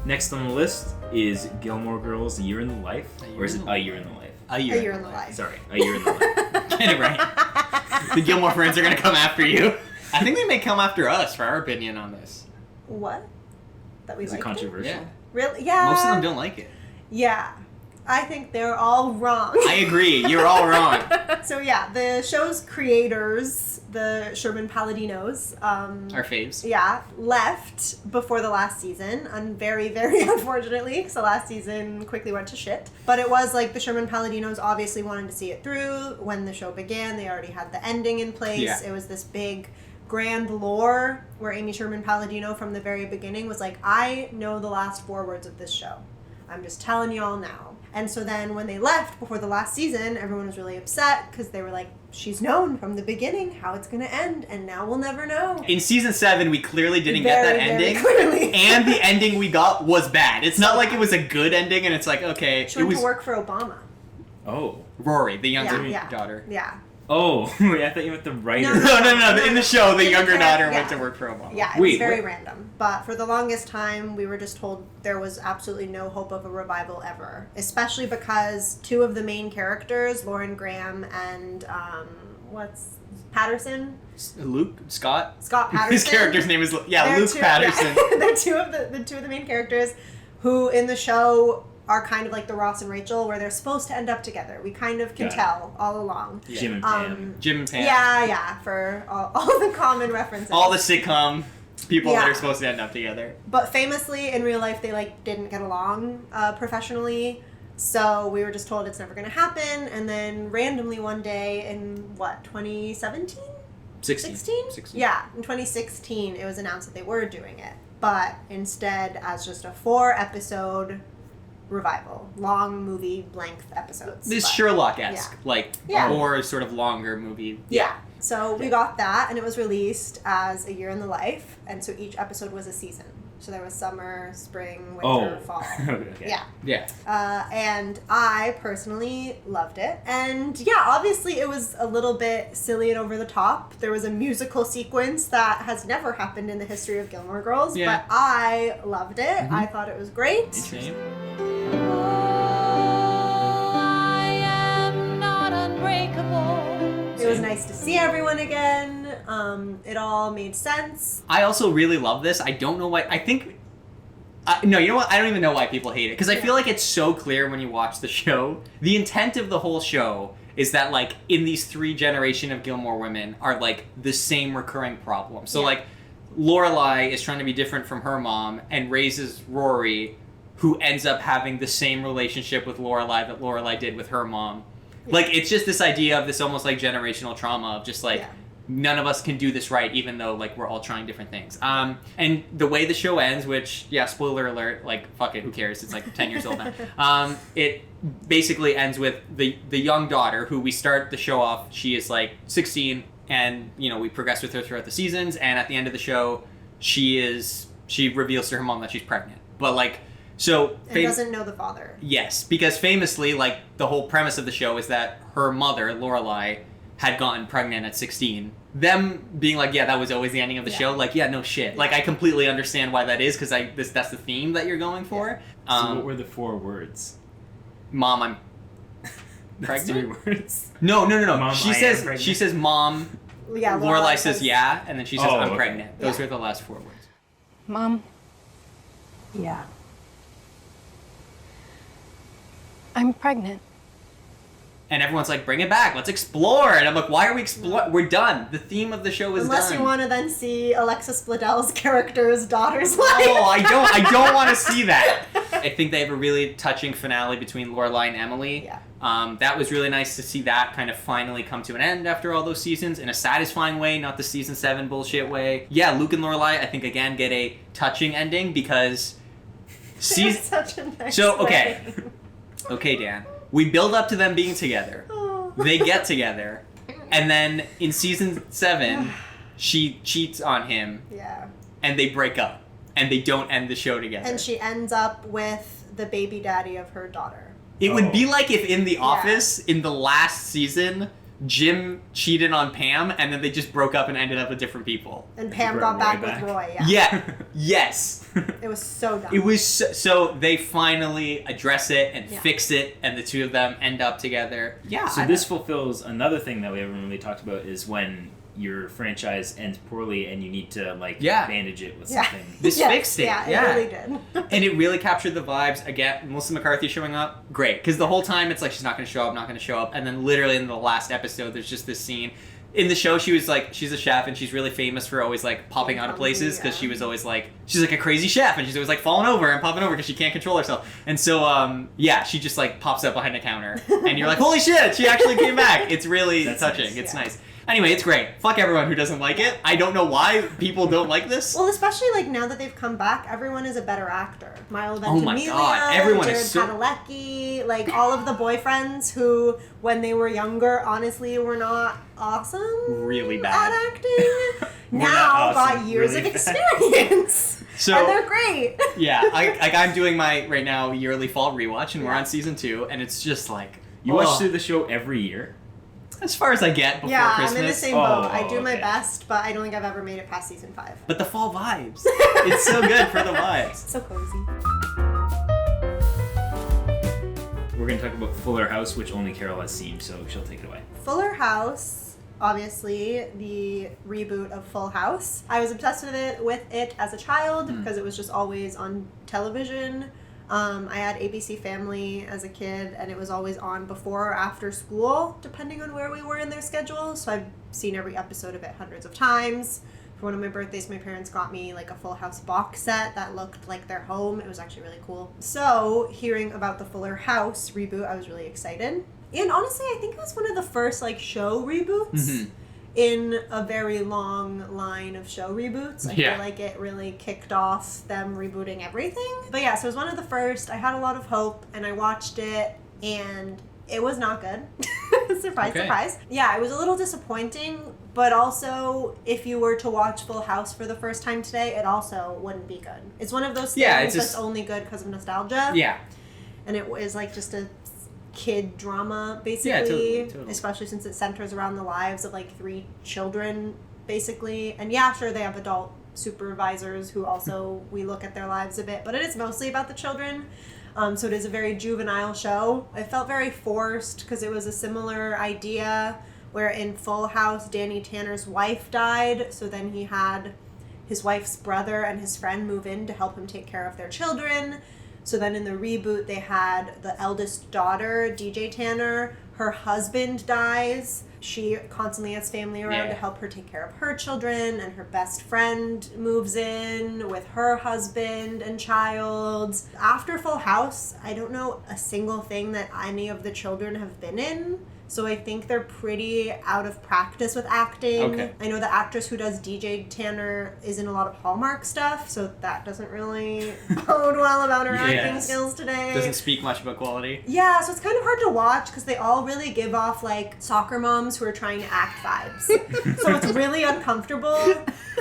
Next on the list is Gilmore Girls, A Year in the Life. Or is it A Year in the Life? A Year in the Life. Sorry, A Year in the Life. Get it right. The Gilmore friends are gonna come after you. I think they may come after us for our opinion on this. What? That we Is like it controversial? Yeah. Really? Yeah. Most of them don't like it. Yeah. I think they're all wrong. I agree. You're all wrong. So yeah, the show's creators, the Sherman Palladinos, Our faves. yeah, left before the last season, and very, very unfortunately, because the last season quickly went to shit. But it was like the Sherman Palladinos obviously wanted to see it through. When the show began, they already had the ending in place. Yeah. It was this big grand lore where Amy Sherman Palladino from the very beginning was like, I know the last 4 words of this show. I'm just telling y'all now. And so then when they left before the last season, everyone was really upset because they were like, she's known from the beginning how it's going to end, and now we'll never know. In season 7, we clearly didn't get that ending. Clearly. And the ending we got was bad. It's not like it was a good ending and it's like, okay. She it went was to work for Obama. Oh. Rory, the younger Yeah. daughter. Yeah. Oh, I thought you meant the writer. No. In the show, the younger daughter yeah. went to work for Obama. Yeah, it Wait, was very what? random. But for the longest time, we were just told there was absolutely no hope of a revival ever. Especially because 2 of the main characters, Lauren Graham and, Patterson? Scott Patterson. His character's name is, Luke Patterson. Yeah. They're two of the main characters who in the show are kind of like the Ross and Rachel, where they're supposed to end up together. We kind of can tell all along. Yeah. Jim and Pam. Jim and Pam. Yeah, for all the common references. All the sitcom people that Yeah. are supposed to end up together. But famously, in real life, they didn't get along professionally. So we were just told it's never going to happen. And then randomly one day in, 2017? 16. Yeah, in 2016, it was announced that they were doing it. But instead, as just a 4-episode revival. Long movie length episodes. This but- Sherlock-esque, Yeah. or sort of longer movie. Yeah. So we got that, and it was released as A Year in the Life, and so each episode was a season. So there was summer, spring, winter, fall. Okay. Yeah. Yeah. And I personally loved it. And yeah, obviously it was a little bit silly and over the top. There was a musical sequence that has never happened in the history of Gilmore Girls, Yeah. but I loved it. Mm-hmm. I thought it was great. Same. It was nice to see everyone again. It all made sense. I also really love this. I don't know why. I think. No, you know what? I don't even know why people hate it. Because I feel like it's so clear when you watch the show. The intent of the whole show is that, in these 3 generation of Gilmore women are, the same recurring problem. So, Lorelai is trying to be different from her mom and raises Rory, who ends up having the same relationship with Lorelai that Lorelai did with her mom. Yeah. It's just this idea of this almost generational trauma of just none of us can do this right, even though we're all trying different things. And the way the show ends, which spoiler alert, fuck it, who cares? It's 10 years old now. It basically ends with the young daughter, who we start the show off. She is 16, and we progress with her throughout the seasons. And at the end of the show, she reveals to her mom that she's pregnant. But so Doesn't know the father. Yes, because famously, the whole premise of the show is that her mother, Lorelai, had gotten pregnant at 16. Them being yeah, that was always the ending of the show. No shit. I completely understand why that is, because that's the theme that you're going for. So what were the 4 words? Mom, I'm That's pregnant. 3 words. No. Mom, She I am says pregnant? mom. Yeah, Lorelai says yeah, and then she says I'm okay. pregnant. Those Yeah. are the last 4 words. Mom, Yeah. I'm pregnant. And everyone's like, bring it back, let's explore. And I'm like, why are we exploring? We're done. The theme of the show is Unless done. you want to then see Alexis Bledell's character's daughter's life. Oh, I don't want to see that. I think they have a really touching finale between Lorelai and Emily. Yeah. That was really nice to see that kind of finally come to an end after all those seasons in a satisfying way, not the season 7 bullshit way. Yeah, Luke and Lorelai, I think, again, get a touching ending because... Such a nice okay. way. Okay, Dan. We build up to them being together. Oh. They get together. And then in season 7, she cheats on him. Yeah. And they break up. And they don't end the show together. And she ends up with the baby daddy of her daughter. It would be like if in The Office, in the last season, Jim cheated on Pam, and then they just broke up and ended up with different people. And Pam got back with Roy, yeah. Yeah. Yes. It was so dumb. It was so they finally address it and fix it, and the two of them end up together. Yeah. So this fulfills another thing that we haven't really talked about is when your franchise ends poorly and you need to bandage it with something. This fixed it. Yeah, it really did. And it really captured the vibes. Again, Melissa McCarthy showing up, great. Because the whole time it's like she's not going to show up, and then literally in the last episode there's just this scene. In the show, she was like, she's a chef, and she's really famous for always like popping out of places because she was always like, she's like a crazy chef, and she's always like falling over and popping over because she can't control herself. And so, she just like pops up behind a counter, and you're like, holy shit, she actually came back. It's really touching. Nice. It's nice. Anyway, it's great. Fuck everyone who doesn't like it. I don't know why people don't like this. Well, especially like now that they've come back, everyone is a better actor. Milo Ventimiglia, Oh my God, everyone Jared is so... Padalecki, like all of the boyfriends who, when they were younger, honestly were not awesome. Really bad at acting. We're now not awesome, got years really of experience. So, and they're great. Yeah, I'm doing my right now yearly fall rewatch, and we're on season 2, and it's just like you watch through the show every year. As far as I get before Christmas. I'm in the same boat. I do my best, but I don't think I've ever made it past season 5. But the fall vibes. It's so good for the vibes. So cozy. We're going to talk about Fuller House, which only Carol has seen, so she'll take it away. Fuller House, obviously, the reboot of Full House. I was obsessed with it as a child because it was just always on television. I had ABC Family as a kid, and it was always on before or after school, depending on where we were in their schedule. So I've seen every episode of it hundreds of times. For one of my birthdays, my parents got me like a Full House box set that looked like their home. It was actually really cool. So hearing about the Fuller House reboot, I was really excited. And honestly, I think it was one of the first like show reboots in a very long line of show reboots. I feel like it really kicked off them rebooting everything. But yeah, so it was one of the first. I had a lot of hope, and I watched it, and it was not good. Surprise, surprise. Yeah, it was a little disappointing, but also, if you were to watch Full House for the first time today, it also wouldn't be good. It's one of those things that's only good because of nostalgia. Yeah. And it was like just a kid drama, basically. Yeah, totally. Especially since it centers around the lives of like 3 children, basically. And yeah, sure, they have adult supervisors who also, we look at their lives a bit, but it is mostly about the children. So it is a very juvenile show. It felt very forced because it was a similar idea where in Full House, Danny Tanner's wife died, so then he had his wife's brother and his friend move in to help him take care of their children. So then in the reboot, they had the eldest daughter, DJ Tanner. Her husband dies. She constantly has family around to help her take care of her children, and her best friend moves in with her husband and child. After Full House, I don't know a single thing that any of the children have been in. So I think they're pretty out of practice with acting. Okay. I know the actress who does DJ Tanner is in a lot of Hallmark stuff, so that doesn't really bode well about her acting skills today. Doesn't speak much about quality. Yeah, so it's kind of hard to watch because they all really give off like soccer moms who are trying to act vibes. So it's really uncomfortable.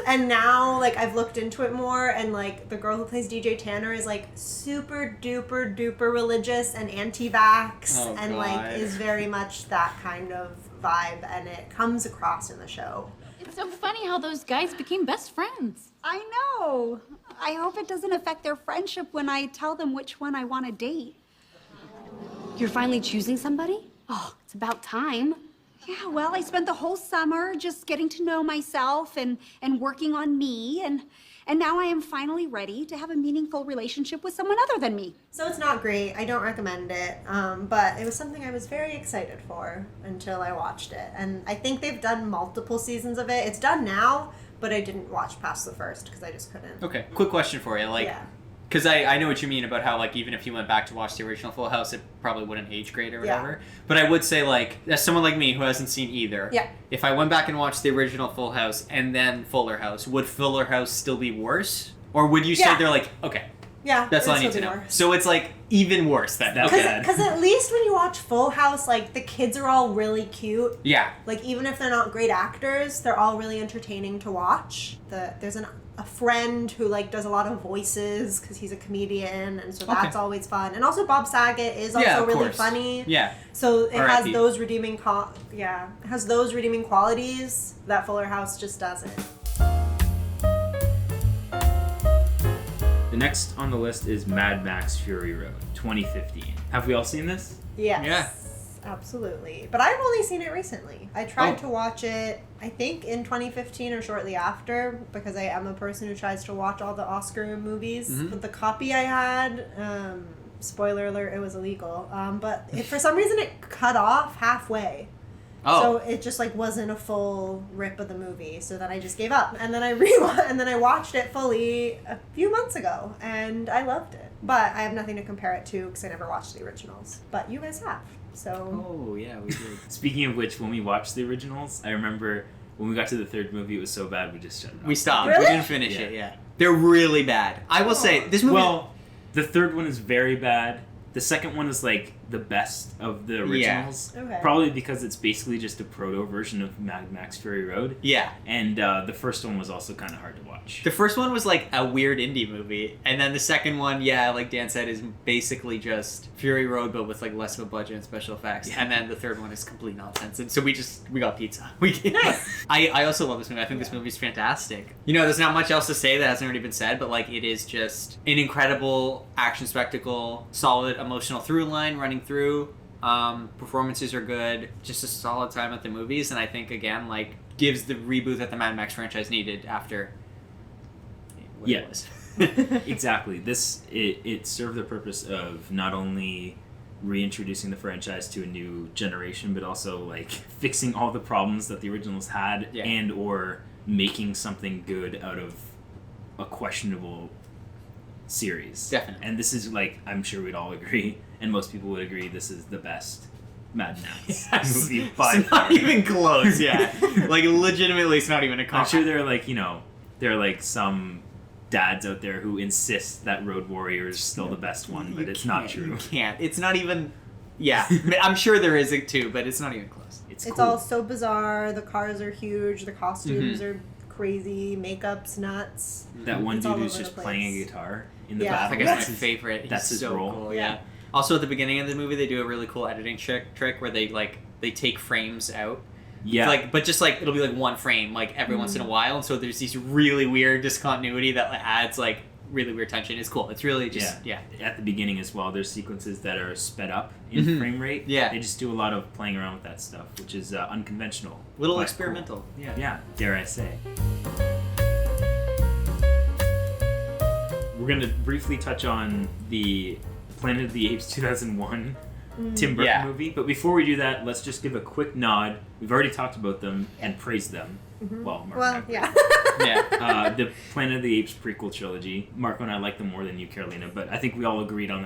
And now, like, I've looked into it more, and like the girl who plays DJ Tanner is like super duper duper religious and anti-vax, and like is very much that kind of vibe, and it comes across in the show. It's so funny how those guys became best friends. I know. I hope it doesn't affect their friendship when I tell them which one I want to date. You're finally choosing somebody? Oh, it's about time. Yeah, well, I spent the whole summer just getting to know myself and working on me, and And now I am finally ready to have a meaningful relationship with someone other than me. So it's not great. I don't recommend it. But it was something I was very excited for until I watched it. And I think they've done multiple seasons of it. It's done now, but I didn't watch past the first because I just couldn't. Okay, quick question for you. Yeah. Because I know what you mean about how, like, even if you went back to watch the original Full House, it probably wouldn't age great or whatever. Yeah. But I would say, like, as someone like me who hasn't seen either, Yeah. if I went back and watched the original Full House and then Fuller House, would Fuller House still be worse? Or would you say Yeah. they're like, okay, Yeah. that's all I need to know. So it's, like, even worse then. Okay. Because at least when you watch Full House, like, the kids are all really cute. Yeah. Like, even if they're not great actors, they're all really entertaining to watch. There's a friend who, like, does a lot of voices because he's a comedian, and so that's always fun. And also Bob Saget is also really funny. Yeah. So it has R.I.P. those redeeming qualities that Fuller House just doesn't. The next on the list is Mad Max Fury Road, 2015. Have we all seen this? Yes. Yeah. Absolutely. But I've only seen it recently. I tried to watch it, I think, in 2015 or shortly after, because I am a person who tries to watch all the Oscar movies. Mm-hmm. But the copy I had, spoiler alert, it was illegal. But for some reason it cut off halfway. Oh. So it just, like, wasn't a full rip of the movie. So then I just gave up. And then I watched it fully a few months ago. And I loved it. But I have nothing to compare it to because I never watched the originals. But you guys have. So. Oh, yeah, we did. Speaking of which, when we watched the originals, I remember when we got to the third movie, it was so bad we just shut it off. We stopped. Really? We didn't finish it, yeah. They're really bad. I will say, this movie... Well, the third one is very bad. The second one is, like, the best of the originals. Yeah. Okay. Probably because it's basically just a proto version of Mad Max Fury Road. Yeah. And the first one was also kind of hard to watch. The first one was like a weird indie movie, and then the second one, yeah, like Dan said, is basically just Fury Road, but with like less of a budget and special effects. Yeah. And then the third one is complete nonsense. And so we got pizza. Nice. I also love this movie. I think this movie's fantastic. You know, there's not much else to say that hasn't already been said, but like it is just an incredible action spectacle, solid emotional through line running through. Performances are good. Just a solid time at the movies, and I think again, like, gives the reboot that the Mad Max franchise needed after. What it was. Exactly. It served the purpose of not only reintroducing the franchise to a new generation, but also like fixing all the problems that the originals had, and or making something good out of a questionable series. Definitely. And this is, like, I'm sure we'd all agree, and most people would agree, this is the best Mad Max movie by It's not even close, yeah. Like, legitimately, it's not even a I'm comment. sure there are like some dads out there who insist that Road Warrior is still the best one, but it's not true. You can't. It's not even... Yeah. I'm sure there is it too, but it's not even close. It's cool. all so bizarre. The cars are huge. The costumes are crazy. Makeup's nuts. That one It's dude all who's over just the playing place. a guitar in the Yeah. I bathroom. think that's my favorite. That's his so role. cool, Yeah. yeah. Also, at the beginning of the movie, they do a really cool editing trick where they take frames out. Yeah. Like, but just like it'll be like one frame like every once in a while, and so there's these really weird discontinuity that adds like really weird tension. It's cool. It's really just At the beginning as well, there's sequences that are sped up in frame rate. Yeah. They just do a lot of playing around with that stuff, which is unconventional. little but experimental. Cool. Yeah. Dare I say. We're gonna briefly touch on the Planet of the Apes 2001 Tim Burton movie, but before we do that, let's just give a quick nod. We've already talked about them and praised them. Well, Mark and I Yeah. the Planet of the Apes prequel trilogy. Marco and I like them more than you, Carolina, but I think we all agreed on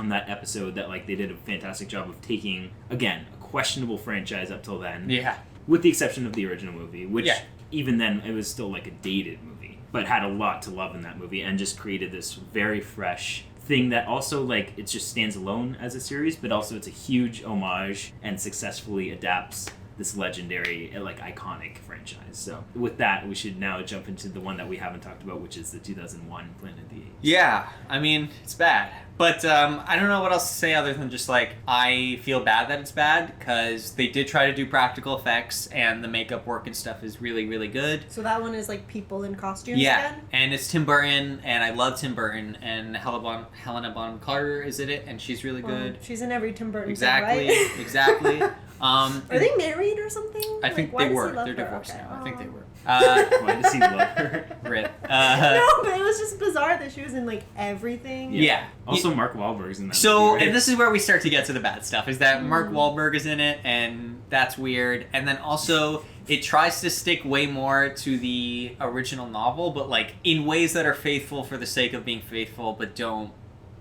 that episode that like they did a fantastic job of taking, again, a questionable franchise up till then. Yeah. With the exception of the original movie, which even then it was still like a dated movie, but had a lot to love in that movie and just created this very fresh thing that also like it just stands alone as a series, but also it's a huge homage and successfully adapts this legendary, like, iconic franchise. So with that, we should now jump into the one that we haven't talked about, which is the 2001 Planet of the Apes. Yeah, I mean, it's bad. But I don't know what else to say other than just, like, I feel bad that it's bad, because they did try to do practical effects, and the makeup work and stuff is really, really good. So that one is, like, people in costumes Yeah, again? and it's Tim Burton, and I love Tim Burton, and Helena Bonham Carter is in it, and she's really good. She's in every Tim Burton Exactly, thing, right? exactly. Are they married or something? I think why they does were. he love They're her? divorced Okay. now. I think they were. Why does he love her? Rip. No, but it was just bizarre that she was in like everything. Yeah. Also, Mark Wahlberg's in that So, movie, right? and this is where we start to get to the bad stuff, is that Mark Wahlberg is in it, and that's weird. And then also, it tries to stick way more to the original novel, but like in ways that are faithful for the sake of being faithful, but don't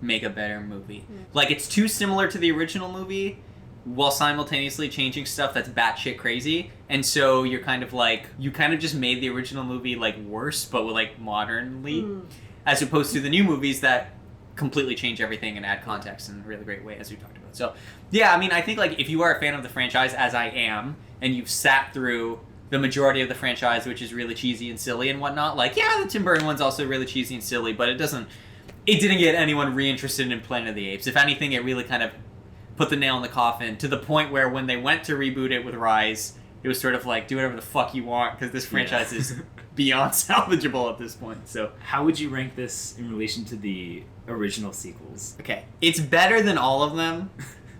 make a better movie. Like, it's too similar to the original movie, while simultaneously changing stuff that's batshit crazy. And so you're kind of like, you kind of just made the original movie like worse, but with like modernly, as opposed to the new movies that completely change everything and add context in a really great way, as we talked about. So yeah, I mean, I think like if you are a fan of the franchise, as I am, and you've sat through the majority of the franchise, which is really cheesy and silly and whatnot, like, yeah, the Tim Burton one's also really cheesy and silly, but it didn't get anyone reinterested in Planet of the Apes. If anything, it really kind of put the nail in the coffin, to the point where when they went to reboot it with Rise, it was sort of like, do whatever the fuck you want, because this franchise is beyond salvageable at this point. So how would you rank this in relation to the original sequels? okay, it's better than all of them,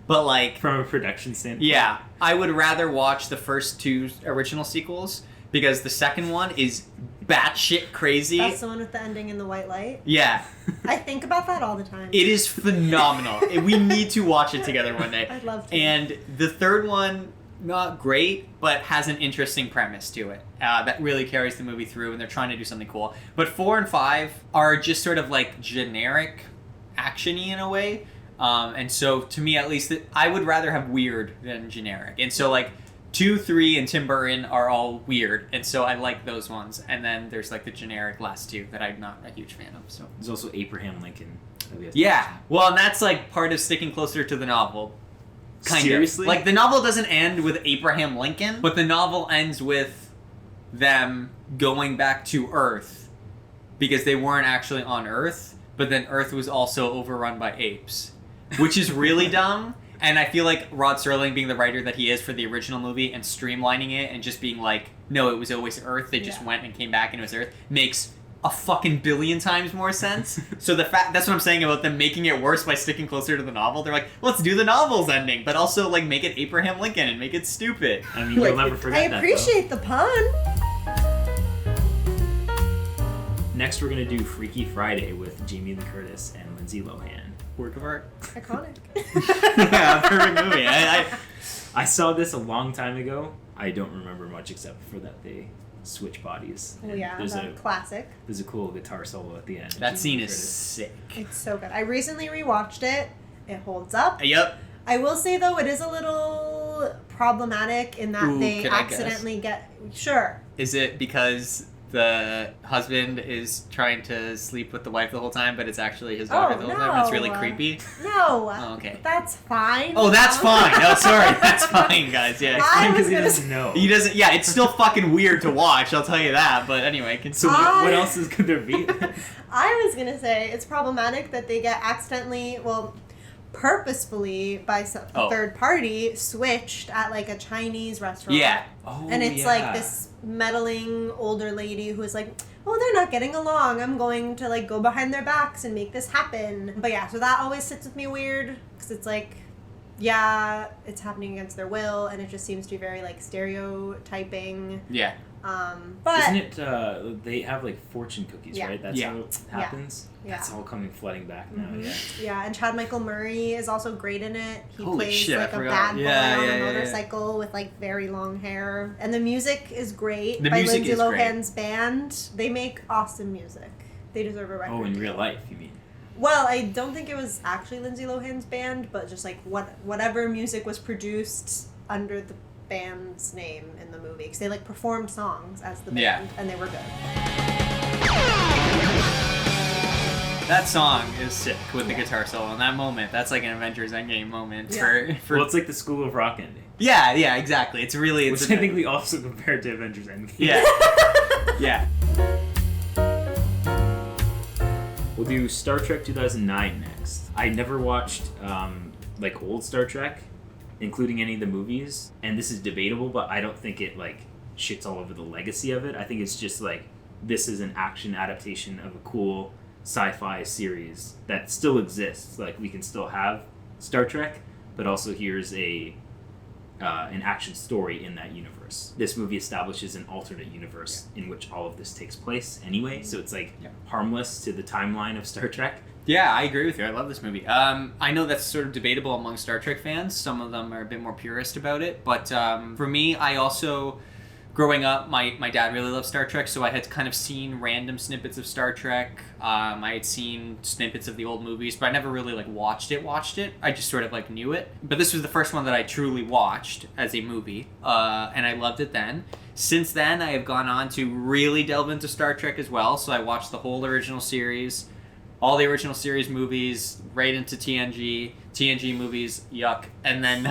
but like, From a production standpoint? yeah, I would rather watch the first two original sequels, because the second one is batshit crazy. That's the one with the ending in the white light. Yeah. I think about that all the time. It is phenomenal. We need to watch it together one day. I'd love to. And the third one, not great, but has an interesting premise to it that really carries the movie through, and they're trying to do something cool. But 4 and 5 are just sort of like generic action-y in a way. And so to me, at least, I would rather have weird than generic. And so like 2, 3, and Tim Burton are all weird, and so I like those ones. And then there's like the generic last two that I'm not a huge fan of. So There's also Abraham Lincoln. yeah, well, and that's like part of sticking closer to the novel. Kind Seriously? of. Like, the novel doesn't end with Abraham Lincoln, but the novel ends with them going back to Earth because they weren't actually on Earth, but then Earth was also overrun by apes, which is really dumb. And I feel like Rod Serling, being the writer that he is for the original movie, and streamlining it and just being like, no, it was always Earth, they just went and came back and it was Earth, makes a fucking billion times more sense. So that's what I'm saying about them making it worse by sticking closer to the novel. They're like, let's do the novel's ending, but also like make it Abraham Lincoln and make it stupid. I mean, you'll never forget that. I appreciate the pun. Next, we're going to do Freaky Friday with Jamie Lee Curtis and Lindsay Lohan. Work of art. Iconic. Yeah, perfect movie. I saw this a long time ago. I don't remember much except for that they switch bodies. Oh And yeah, there's the classic. There's a cool guitar solo at the end. That scene is Curtis. sick. It's so good. I recently rewatched it. It holds up. Yep. I will say though, it is a little problematic in that Ooh, they can I accidentally get. Sure. Is it because the husband is trying to sleep with the wife the whole time, but it's actually his daughter the whole time? And it's really creepy. No. Oh, okay. That's fine. Oh, that's fine. No, sorry. That's fine, guys. Yeah. I was Because he gonna doesn't know. He doesn't. Yeah, it's still fucking weird to watch. I'll tell you that. But anyway, So what else is could there be? I was gonna say it's problematic that they get accidentally, purposefully by a third party switched at like a Chinese restaurant. Yeah. Oh, And it's like this meddling older lady who is like, oh, they're not getting along. I'm going to like go behind their backs and make this happen. But yeah, so that always sits with me weird because it's like, yeah, it's happening against their will, and it just seems to be very like stereotyping. Yeah. But Isn't it, they have like fortune cookies, Yeah. right? That's Yeah. how it happens? Yeah. That's all coming flooding back now, Mhm. yeah. Yeah, and Chad Michael Murray is also great in it. He Holy plays shit, I like a forgot. bad boy Yeah, on yeah, a yeah, yeah. motorcycle with like very long hair. And the music is great The by music Lindsay is great. Lohan's band. They make awesome music. They deserve a record. Oh, in deal. real life, you mean? Well, I don't think it was actually Lindsay Lohan's band, but just like whatever music was produced under the band's name in the movie, because they like performed songs as the band, and they were good. That song is sick with the guitar solo. In that moment, that's like an Avengers Endgame moment for. Well, it's like the School of Rock ending. Yeah, exactly. It's really. Which I think we also compared to Avengers Endgame. Yeah. Yeah. We'll do Star Trek 2009 next. I never watched like old Star Trek, including any of the movies, and this is debatable, but I don't think it like shits all over the legacy of it. I think it's just like this is an action adaptation of a cool sci-fi series that still exists. Like we can still have Star Trek, but also here's a an action story in that universe. This movie establishes an alternate universe in which all of this takes place anyway, so it's like harmless to the timeline of Star Trek. Yeah, I agree with you. I love this movie. I know that's sort of debatable among Star Trek fans. Some of them are a bit more purist about it. But for me, I also, growing up, my dad really loved Star Trek, so I had kind of seen random snippets of Star Trek. I had seen snippets of the old movies, but I never really like watched it. I just sort of like knew it. But this was the first one that I truly watched as a movie, and I loved it then. Since then, I have gone on to really delve into Star Trek as well. So I watched the whole original series, all the original series movies, right into TNG movies, yuck. And then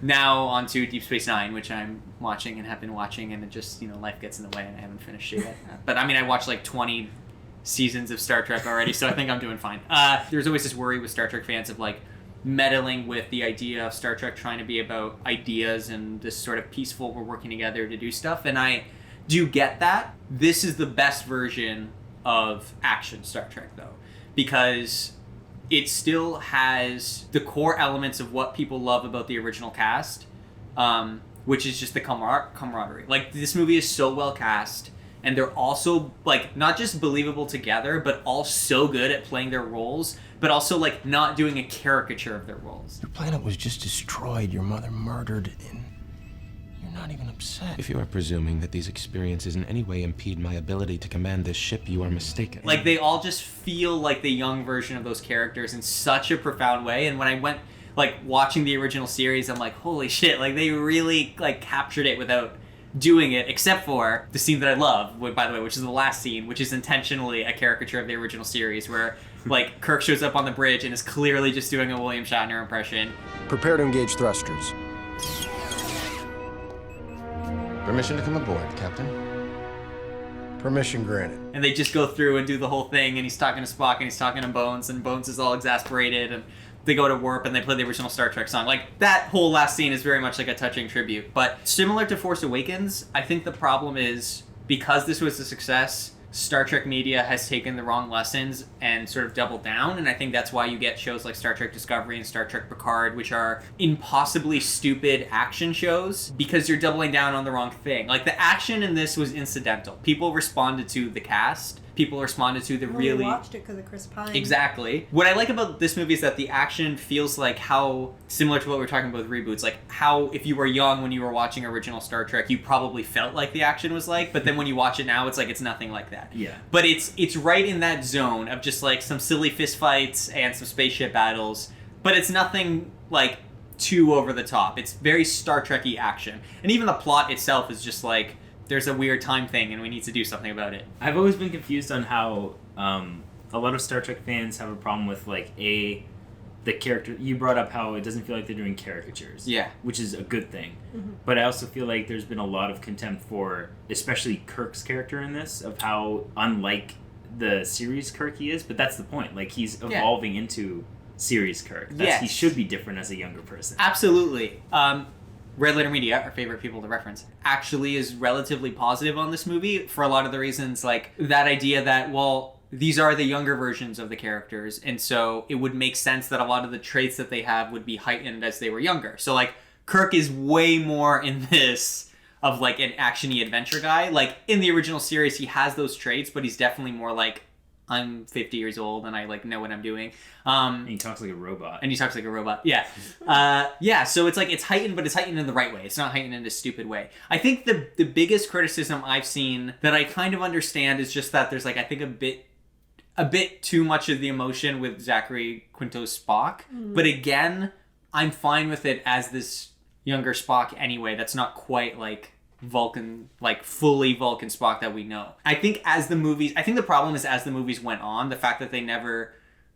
now onto Deep Space Nine, which I'm watching and have been watching, and it just, life gets in the way and I haven't finished it yet. But I mean, I watched like 20 seasons of Star Trek already, so I think I'm doing fine. There's always this worry with Star Trek fans of like meddling with the idea of Star Trek trying to be about ideas and this sort of peaceful, we're working together to do stuff, and I do get that. This is the best version of action Star Trek, though, because it still has the core elements of what people love about the original cast, which is just the camaraderie. Like, this movie is so well cast, and they're also, like, not just believable together, but all so good at playing their roles, but also, like, not doing a caricature of their roles. Your planet was just destroyed, your mother murdered, and you're not even upset. If you are presuming that these experiences in any way impede my ability to command this ship, you are mistaken. Like, they all just feel like the young version of those characters in such a profound way, and when I went, like, watching the original series, I'm like, holy shit, like, they really, like, captured it without doing it, except for the scene that I love, by the way, which is the last scene, which is intentionally a caricature of the original series, where, like, Kirk shows up on the bridge and is clearly just doing a William Shatner impression. Prepare to engage thrusters. Permission to come aboard, Captain. Permission granted. And they just go through and do the whole thing, and he's talking to Spock, and he's talking to Bones, and Bones is all exasperated, and they go to warp, and they play the original Star Trek song. Like, that whole last scene is very much like a touching tribute. But similar to Force Awakens, I think the problem is, because this was a success, Star Trek media has taken the wrong lessons and sort of doubled down, and I think that's why you get shows like Star Trek Discovery and Star Trek Picard, which are impossibly stupid action shows, because you're doubling down on the wrong thing. Like, the action in this was incidental. People responded to the cast. People responded to the really... We watched it because of Chris Pine. Exactly. What I like about this movie is that the action feels like how, similar to what we were talking about with reboots, like how if you were young when you were watching original Star Trek, you probably felt like the action was like, but then when you watch it now, it's like it's nothing like that. Yeah. But it's right in that zone of just like some silly fist fights and some spaceship battles, but it's nothing like too over the top. It's very Star Trek-y action. And even the plot itself is just like, there's a weird time thing and we need to do something about it. I've always been confused on how a lot of Star Trek fans have a problem with, like, the character. You brought up how it doesn't feel like they're doing caricatures. Yeah. Which is a good thing. Mm-hmm. But I also feel like there's been a lot of contempt for, especially Kirk's character in this, of how unlike the series Kirk he is. But that's the point. Like, he's evolving into series Kirk. He should be different as a younger person. Absolutely. Red Letter Media, our favorite people to reference, actually is relatively positive on this movie for a lot of the reasons, like that idea that, well, these are the younger versions of the characters, and so it would make sense that a lot of the traits that they have would be heightened as they were younger. So, like, Kirk is way more in this of, like, an action-y adventure guy. Like, in the original series, he has those traits, but he's definitely more like, I'm 50 years old and I, like, know what I'm doing. And he talks like a robot. Yeah. So it's like, it's heightened, but it's heightened in the right way. It's not heightened in a stupid way. I think the biggest criticism I've seen that I kind of understand is just that there's, like, I think a bit too much of the emotion with Zachary Quinto's Spock. Mm. But again, I'm fine with it as this younger Spock anyway. That's not quite like Vulcan, like fully Vulcan Spock that we know. I think the problem is as the movies went on, the fact that they never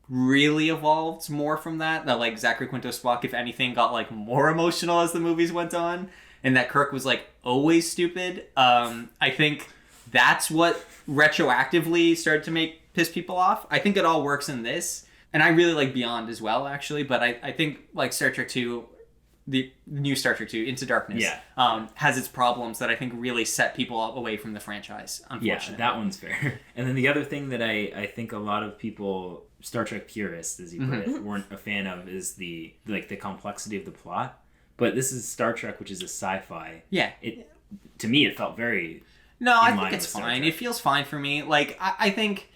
really evolved more from that like Zachary Quinto Spock, if anything, got like more emotional as the movies went on, and that Kirk was like always stupid. I think that's what retroactively started to piss people off. I think it all works in this, and I really like Beyond as well, actually, but I think like Star Trek 2, the new Star Trek 2, Into Darkness, has its problems that I think really set people away from the franchise, unfortunately. Yeah, that one's fair. And then the other thing that I think a lot of people, Star Trek purists, as you put it, weren't a fan of is the complexity of the plot. But this is Star Trek, which is a sci-fi. Yeah. To me, it felt very... No, I think it's fine. It feels fine for me. Like, I think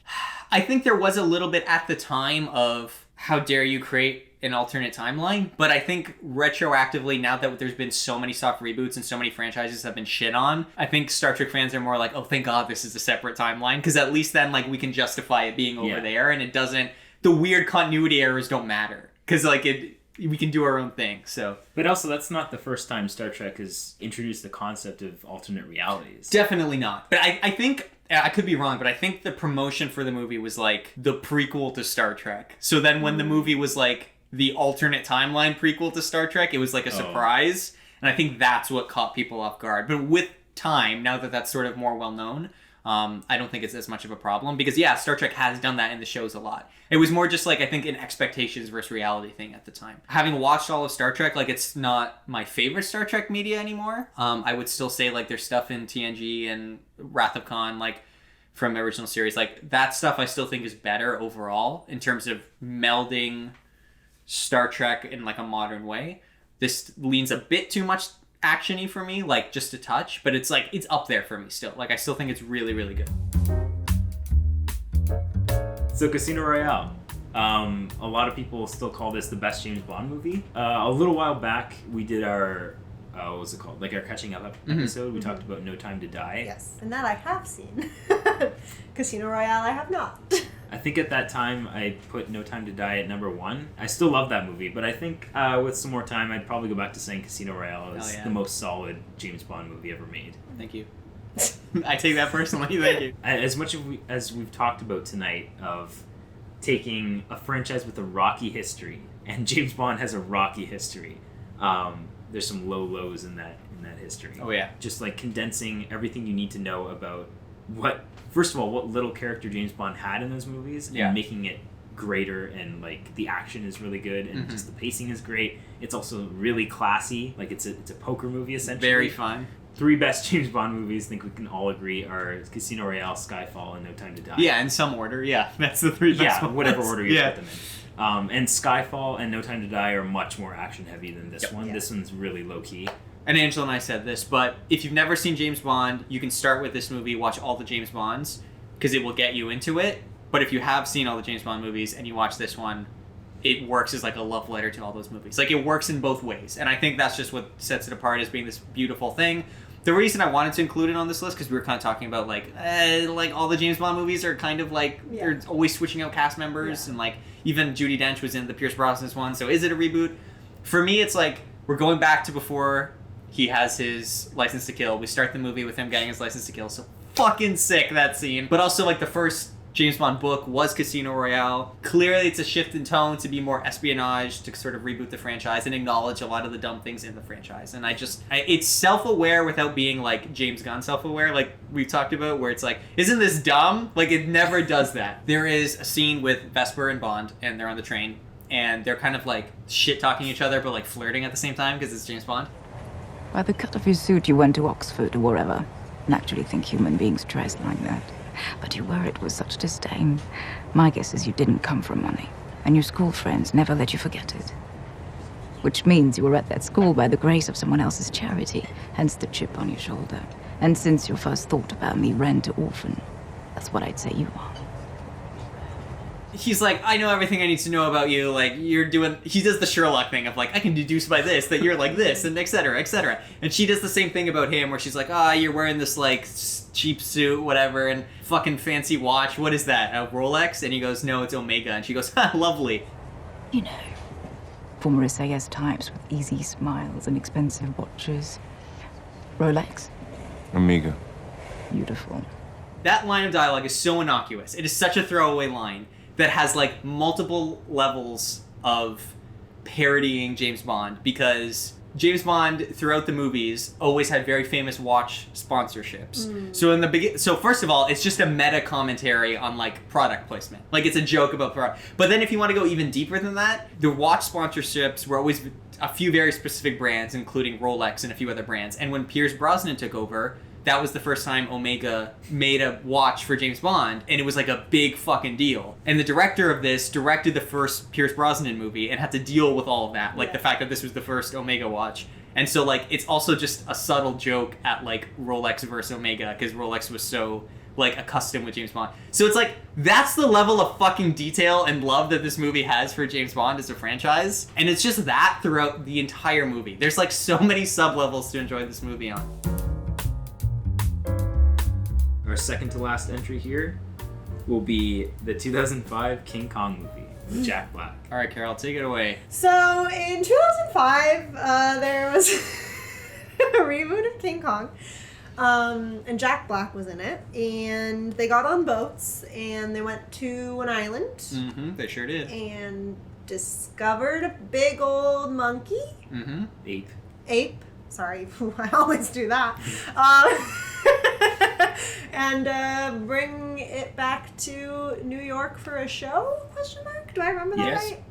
there was a little bit at the time of how dare you create an alternate timeline, but I think retroactively, now that there's been so many soft reboots and so many franchises have been shit on, I think Star Trek fans are more like, oh, thank God this is a separate timeline, because at least then, like, we can justify it being over there, and it doesn't... The weird continuity errors don't matter, because, like, we can do our own thing, so... But also, that's not the first time Star Trek has introduced the concept of alternate realities. Definitely not. But I think... I could be wrong, but I think the promotion for the movie was, like, the prequel to Star Trek. So then when the movie was, like, the alternate timeline prequel to Star Trek, it was, like, a surprise. And I think that's what caught people off guard. But with time, now that that's sort of more well-known, I don't think it's as much of a problem. Because, yeah, Star Trek has done that in the shows a lot. It was more just, like, I think an expectations versus reality thing at the time. Having watched all of Star Trek, like, it's not my favorite Star Trek media anymore. I would still say, like, there's stuff in TNG and Wrath of Khan, like, from the original series. Like, that stuff I still think is better overall in terms of melding Star Trek in, like, a modern way. This leans a bit too much action-y for me, like, just a touch. But it's, like, it's up there for me still. Like, I still think it's really, really good. So Casino Royale. A lot of people still call this the best James Bond movie. A little while back, we did our, what was it called? Like our catching up episode. We talked about No Time to Die. Yes, and that I have seen. Casino Royale I have not. I think at that time I put No Time to Die at number 1. I still love that movie, but I think with some more time I'd probably go back to saying Casino Royale is the most solid James Bond movie ever made. Thank you. I take that personally. Thank you. As much as we've talked about tonight of taking a franchise with a rocky history, and James Bond has a rocky history, there's some low lows in that history. Oh yeah. Just like condensing everything you need to know about what little character James Bond had in those movies, and making it greater, and like the action is really good, and just the pacing is great. It's also really classy. Like it's a poker movie essentially. Very fun. 3 best James Bond movies, I think we can all agree, are Casino Royale, Skyfall, and No Time to Die. Yeah, in some order, yeah. That's the 3 best ones. Whatever order you put them in. And Skyfall and No Time to Die are much more action-heavy than this one. Yeah. This one's really low-key. And Angela and I said this, but if you've never seen James Bond, you can start with this movie, watch all the James Bonds, because it will get you into it. But if you have seen all the James Bond movies and you watch this one, it works as like a love letter to all those movies. Like, it works in both ways. And I think that's just what sets it apart as being this beautiful thing. The reason I wanted to include it on this list, because we were kind of talking about, like all the James Bond movies are kind of like, they're always switching out cast members, and like, even Judi Dench was in the Pierce Brosnan one, so is it a reboot? For me, it's like, we're going back to before he has his License to Kill. We start the movie with him getting his License to Kill, so fucking sick, that scene. But also, like, the first James Bond book was Casino Royale. Clearly, it's a shift in tone to be more espionage, to sort of reboot the franchise and acknowledge a lot of the dumb things in the franchise. And it's self-aware without being, like, James Gunn self-aware, like we've talked about, where it's like, isn't this dumb? Like, it never does that. There is a scene with Vesper and Bond, and they're on the train, and they're kind of, like, shit-talking each other, but, like, flirting at the same time, because it's James Bond. By the cut of your suit, you went to Oxford or wherever. And actually think human beings dress like that. But you wear it with such disdain. My guess is you didn't come from money, and your school friends never let you forget it. Which means you were at that school by the grace of someone else's charity, hence the chip on your shoulder. And since your first thought about me ran to orphan, that's what I'd say you are. He's like, I know everything I need to know about you, like, you're doing... He does the Sherlock thing of, like, I can deduce by this that you're like this, and et cetera, et cetera. And she does the same thing about him, where she's like, you're wearing this, like, cheap suit, whatever, and fucking fancy watch. What is that, a Rolex? And he goes, no, it's Omega. And she goes, ha, lovely. You know, former SAS types with easy smiles and expensive watches. Rolex? Omega. Beautiful. That line of dialogue is so innocuous. It is such a throwaway line that has, like, multiple levels of parodying James Bond, because James Bond, throughout the movies, always had very famous watch sponsorships. So first of all, it's just a meta commentary on, like, product placement. Like, it's a joke about product. But then if you want to go even deeper than that, the watch sponsorships were always a few very specific brands, including Rolex and a few other brands. And when Pierce Brosnan took over, that was the first time Omega made a watch for James Bond, and it was like a big fucking deal. And the director of this directed the first Pierce Brosnan movie and had to deal with all of that, like the fact that this was the first Omega watch. And so, like, it's also just a subtle joke at, like, Rolex versus Omega, because Rolex was so, like, accustomed with James Bond. So it's like, that's the level of fucking detail and love that this movie has for James Bond as a franchise. And it's just that throughout the entire movie. There's, like, so many sub-levels to enjoy this movie on. Our second to last entry here will be the 2005 King Kong movie with Jack Black. All right, Carol, take it away. So in 2005, there was a reboot of King Kong, and Jack Black was in it, and they got on boats, and they went to an island. Mm-hmm, they sure did. And discovered a big old monkey. Mm-hmm. Ape. Sorry, I always do that. And bring it back to New York for a show? Question mark? Do I remember that right?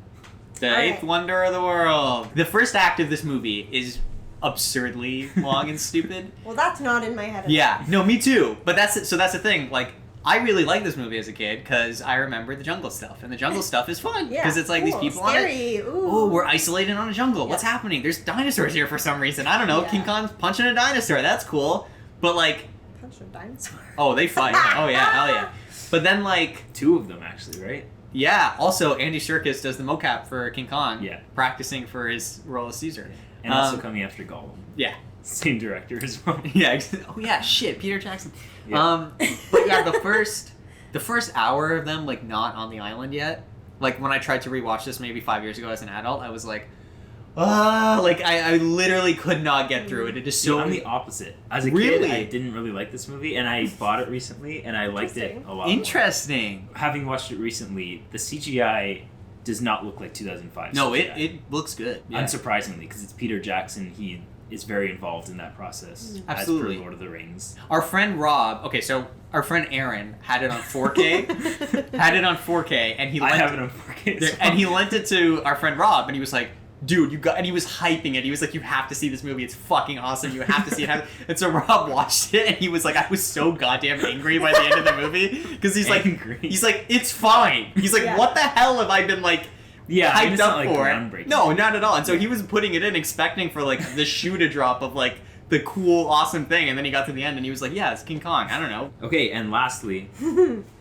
The eighth wonder of the world. The first act of this movie is absurdly long and stupid. Well, that's not in my head. Yeah, no, me too. But that's the thing. Like, I really liked this movie as a kid because I remember the jungle stuff, and the jungle stuff is fun because it's like these people scary. on it. Oh, we're isolated on a jungle. What's happening? There's dinosaurs here for some reason. I don't know. King Kong's punching a dinosaur. That's cool. But like, punching a dinosaur. Oh, they fight. Oh yeah, hell yeah. But then like 2 of them actually, right? Yeah. Also, Andy Serkis does the mocap for King Kong. Yeah. Practicing for his role as Caesar. And also coming after Gollum. Yeah. Same director as well. Yeah. Oh yeah. Shit. Peter Jackson. Yeah. But yeah, the first hour of them like not on the island yet. Like when I tried to rewatch this maybe 5 years ago as an adult, I was like, like I literally could not get through it. It is so. I'm the opposite. As a kid, I didn't really like this movie, and I bought it recently, and I liked it a lot. Interesting. More. Having watched it recently, the CGI does not look like 2005. No, CGI. it looks good. Yeah. Unsurprisingly, because it's Peter Jackson. He is very involved in that process. Absolutely. As per Lord of the Rings. Our friend Rob. Okay, so our friend Aaron had it on 4K. And he. I have it on 4K. Well. And he lent it to our friend Rob, and he was like, dude, and he was hyping it. He was like, you have to see this movie. It's fucking awesome. You have to see it. And so Rob watched it, and he was like, I was so goddamn angry by the end of the movie. Because he's like, it's fine. He's like, what the hell have I been like hyped up for? No, not at all. And so he was putting it in expecting for like the shoe to drop of like the cool, awesome thing. And then he got to the end, and he was like, yeah, it's King Kong. I don't know. Okay, and lastly...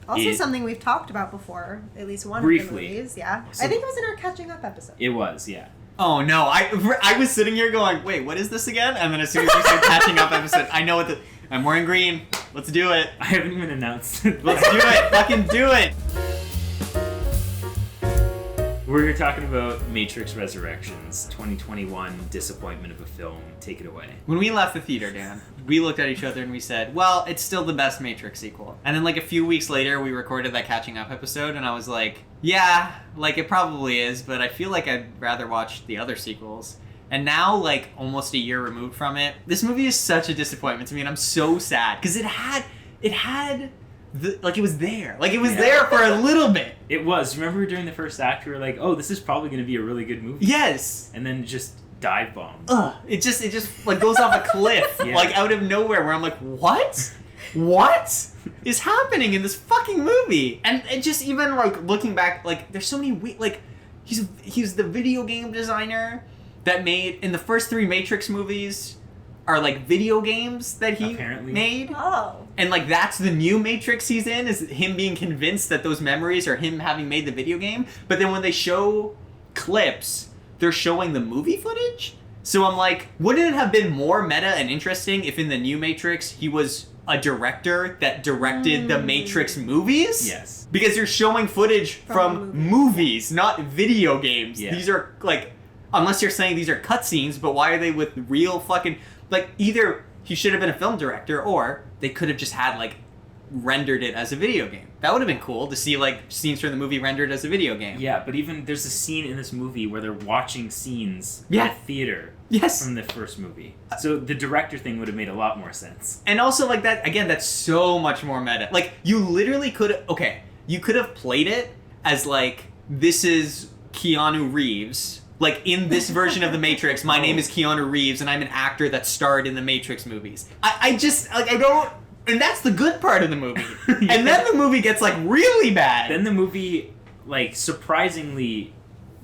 Also something we've talked about before, at least one briefly. Of the movies, yeah. So, I think it was in our catching up episode. It was, yeah. Oh no, I was sitting here going, wait, what is this again? And then as soon as we start catching up episode, I know what I'm wearing green. Let's do it. I haven't even announced it. Let's do it. Fucking do it. We're here talking about Matrix Resurrections, 2021 disappointment of a film. Take it away. When we left the theater, Dan, we looked at each other and we said, well, it's still the best Matrix sequel. And then like a few weeks later, we recorded that catching up episode, and I was like, yeah, like it probably is, but I feel like I'd rather watch the other sequels. And now, like almost a year removed from it, this movie is such a disappointment to me, and I'm so sad because it had it was there. Like, it was there for a little bit. It was. Remember during the first act, we were like, oh, this is probably going to be a really good movie. Yes. And then just dive bombed. It just like goes off a cliff, like out of nowhere, where I'm like, what? What is happening in this fucking movie? And it just, even like looking back, like there's so many like he's the video game designer that made, in the first 3 Matrix movies are like video games that he made. Oh. And like that's the new Matrix he's in, is him being convinced that those memories are him having made the video game. But then when they show clips, they're showing the movie footage. So I'm like, wouldn't it have been more meta and interesting if in the new Matrix he was a director that directed the Matrix movies? Yes. Because you're showing footage from movies, not video games. Yeah. These are like, unless you're saying these are cutscenes, but why are they with real fucking, like, either he should have been a film director, or they could have just had, like, rendered it as a video game. That would have been cool to see, like, scenes from the movie rendered as a video game. Yeah, but even there's a scene in this movie where they're watching scenes in a theater from the first movie. So the director thing would have made a lot more sense. And also, like, that, again, that's so much more meta. Like, you literally could have, you could have played it as, like, this is Keanu Reeves Like, in this version of The Matrix, my name is Keanu Reeves, and I'm an actor that starred in the Matrix movies. I just, like, I don't... And that's the good part of the movie. Yeah. And then the movie gets, like, really bad. Then the movie, like, surprisingly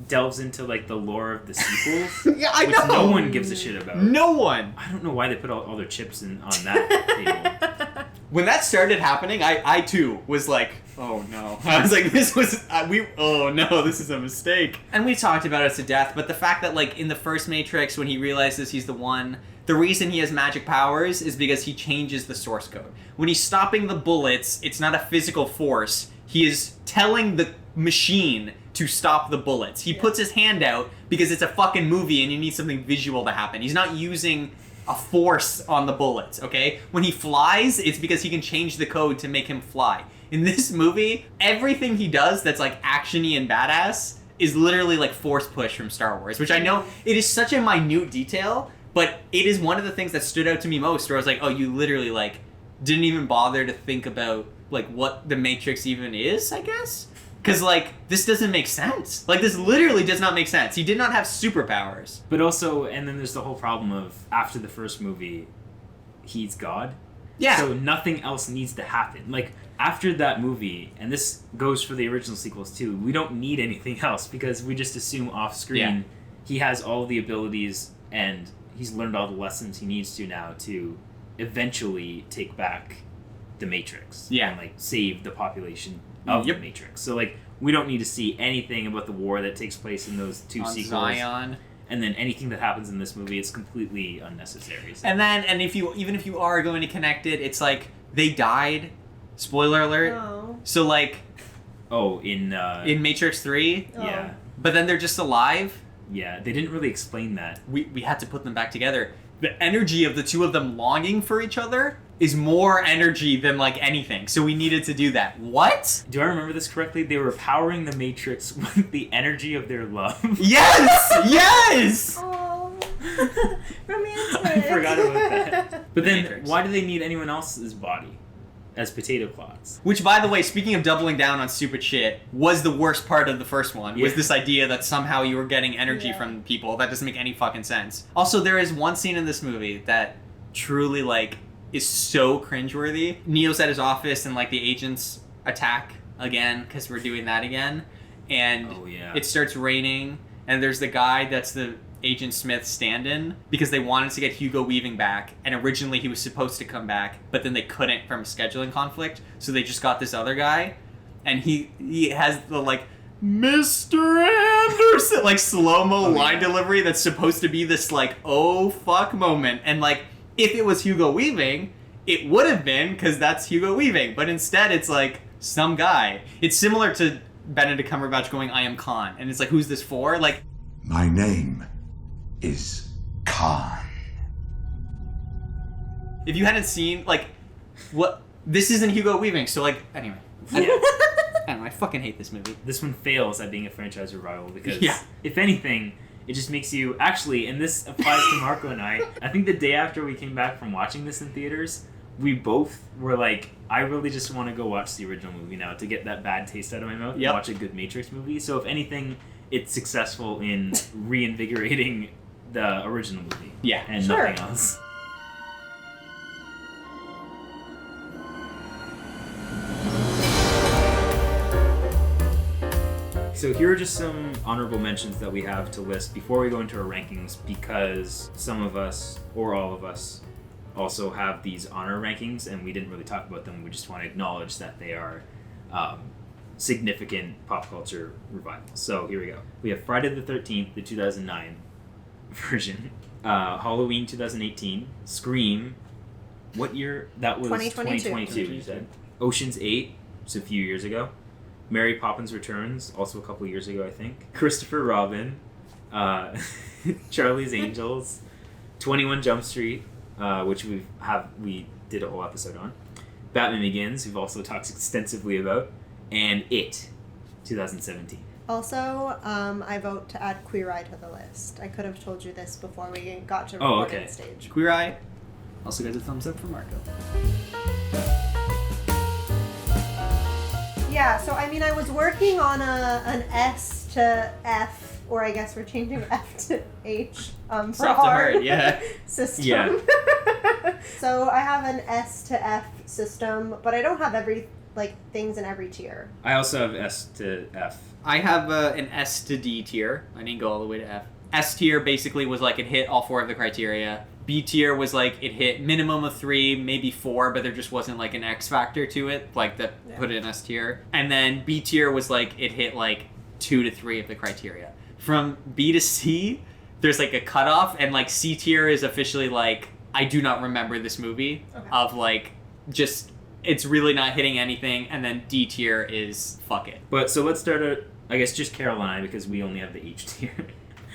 delves into, like, the lore of the sequels. Yeah, I know. Which no one gives a shit about. No one. I don't know why they put all their chips on that table. When that started happening, I too was like, oh no. I was like, this is a mistake. And we talked about it to death, but the fact that, like, in the first Matrix, when he realizes he's the one, the reason he has magic powers is because he changes the source code. When he's stopping the bullets, it's not a physical force. He is telling the machine to stop the bullets. He puts his hand out because it's a fucking movie and you need something visual to happen. He's not using a force on the bullets, okay? When he flies, it's because he can change the code to make him fly. In this movie, everything he does that's, like, action-y and badass is literally, like, force push from Star Wars, which I know it is such a minute detail, but it is one of the things that stood out to me most, where I was like, oh, you literally, like, didn't even bother to think about, like, what the Matrix even is, I guess? Because, like, this doesn't make sense. Like, this literally does not make sense. He did not have superpowers. But also, and then there's the whole problem of, after the first movie, he's God. Yeah. So nothing else needs to happen. Like, after that movie, and this goes for the original sequels too, we don't need anything else because we just assume off screen he has all the abilities and he's learned all the lessons he needs to now to eventually take back the Matrix. Yeah. And, like, save the population of the Matrix. So, like, we don't need to see anything about the war that takes place in those two sequels. Zion. And then anything that happens in this movie is completely unnecessary. So. And if you are going to connect it, it's like they died. Spoiler alert. Oh. So, like, in Matrix 3. Yeah. But then they're just alive. Yeah, they didn't really explain that. We had to put them back together. The energy of the two of them longing for each other is more energy than, like, anything. So we needed to do that. What? Do I remember this correctly? They were powering the Matrix with the energy of their love. Yes! Yes! Oh, romantic. I forgot about that. But then, Matrix. why do they need anyone else's body as potato clots? Which, by the way, speaking of doubling down on stupid shit, was the worst part of the first one. Was this idea that somehow you were getting energy from people. That doesn't make any fucking sense. Also, there is one scene in this movie that truly, like, is so cringeworthy. Neo's at his office and, like, the agents attack again because we're doing that again. And it starts raining and there's the guy that's the Agent Smith stand-in because they wanted to get Hugo Weaving back, and originally he was supposed to come back, but then they couldn't from a scheduling conflict, so they just got this other guy, and he has the, like, Mr. Anderson, like, slow-mo line delivery that's supposed to be this, like, oh fuck moment, and, like, if it was Hugo Weaving, it would have been, because that's Hugo Weaving, but instead it's, like, some guy. It's similar to Benedict Cumberbatch going, I am Khan, and it's like, who's this for? Like, my name is Khan. If you hadn't seen, like, what, this isn't Hugo Weaving, so, like, anyway. I don't know, I fucking hate this movie. This one fails at being a franchise revival because, if anything, it just makes you, actually, and this applies to Marco and I think the day after we came back from watching this in theaters, we both were like, I really just want to go watch the original movie now to get that bad taste out of my mouth and watch a good Matrix movie. So if anything, it's successful in reinvigorating the original movie. Yeah. And nothing else. So here are just some honorable mentions that we have to list before we go into our rankings, because some of us, or all of us, also have these honor rankings and we didn't really talk about them. We just want to acknowledge that they are significant pop culture revivals. So here we go. We have Friday the 13th, the 2009 version. Halloween 2018. Scream. What year? That was 2022, you said. Ocean's 8, just a few years ago. Mary Poppins Returns, also a couple years ago, I think. Christopher Robin. Charlie's Angels. 21 Jump Street, which we did a whole episode on. Batman Begins, we've also talked extensively about. And It, 2017. Also, I vote to add Queer Eye to the list. I could have told you this before we got to recording stage. Queer Eye also gets a thumbs up from Marco. Yeah, so I mean, I was working on an S to F or I guess we're changing F to H for Soft to hard hard, yeah. system. Yeah. So I have an S to F system, but I don't have things in every tier. I also have S to F. I have an S to D tier. I didn't go all the way to F. S tier basically was like it hit all 4 of the criteria. B tier was like it hit minimum of 3, maybe 4, but there just wasn't like an X factor to it, like that put it in S tier. And then B tier was like it hit like 2 to 3 of the criteria. From B to C, there's like a cutoff, and like C tier is officially like I do not remember this movie of like just it's really not hitting anything, and then D tier is fuck it. But so let's start at, I guess, just Carol and I, because we only have the H tier.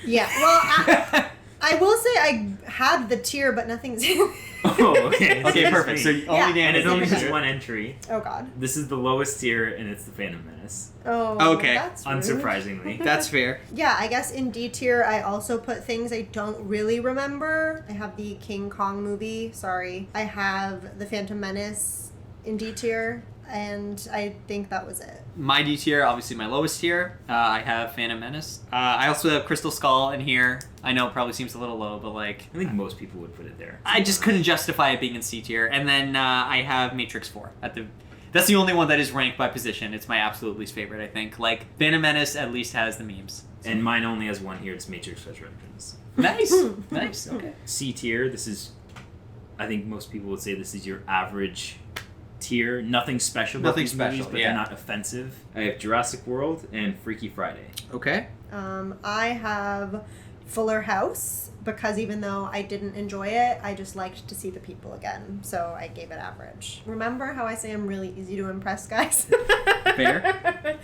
Yeah, well, I will say I had the tier, but nothing's... Oh, okay. Okay, perfect. So only Dan and it only has tier. 1 entry. Oh, God. This is the lowest tier, and it's the Phantom Menace. Oh, okay. That's rude. Unsurprisingly. That's fair. Yeah, I guess in D tier, I also put things I don't really remember. I have the King Kong movie, sorry. I have the Phantom Menace in D tier, and I think that was it. My D tier, obviously my lowest tier. I have Phantom Menace. I also have Crystal Skull in here. I know it probably seems a little low, but like... I think most people would put it there. I just couldn't justify it being in C tier. And then I have Matrix 4 at the... That's the only one that is ranked by position. It's my absolute least favorite, I think. Like, Phantom Menace at least has the memes. And mine only has 1 here. It's Matrix Resurrections. Nice. Nice. Okay. C tier, this is... I think most people would say this is your average tier. Nothing special about these movies, but they're not offensive. I have Jurassic World and Freaky Friday. Okay. I have Fuller House, because even though I didn't enjoy it, I just liked to see the people again, so I gave it average. Remember how I say I'm really easy to impress, guys? Fair.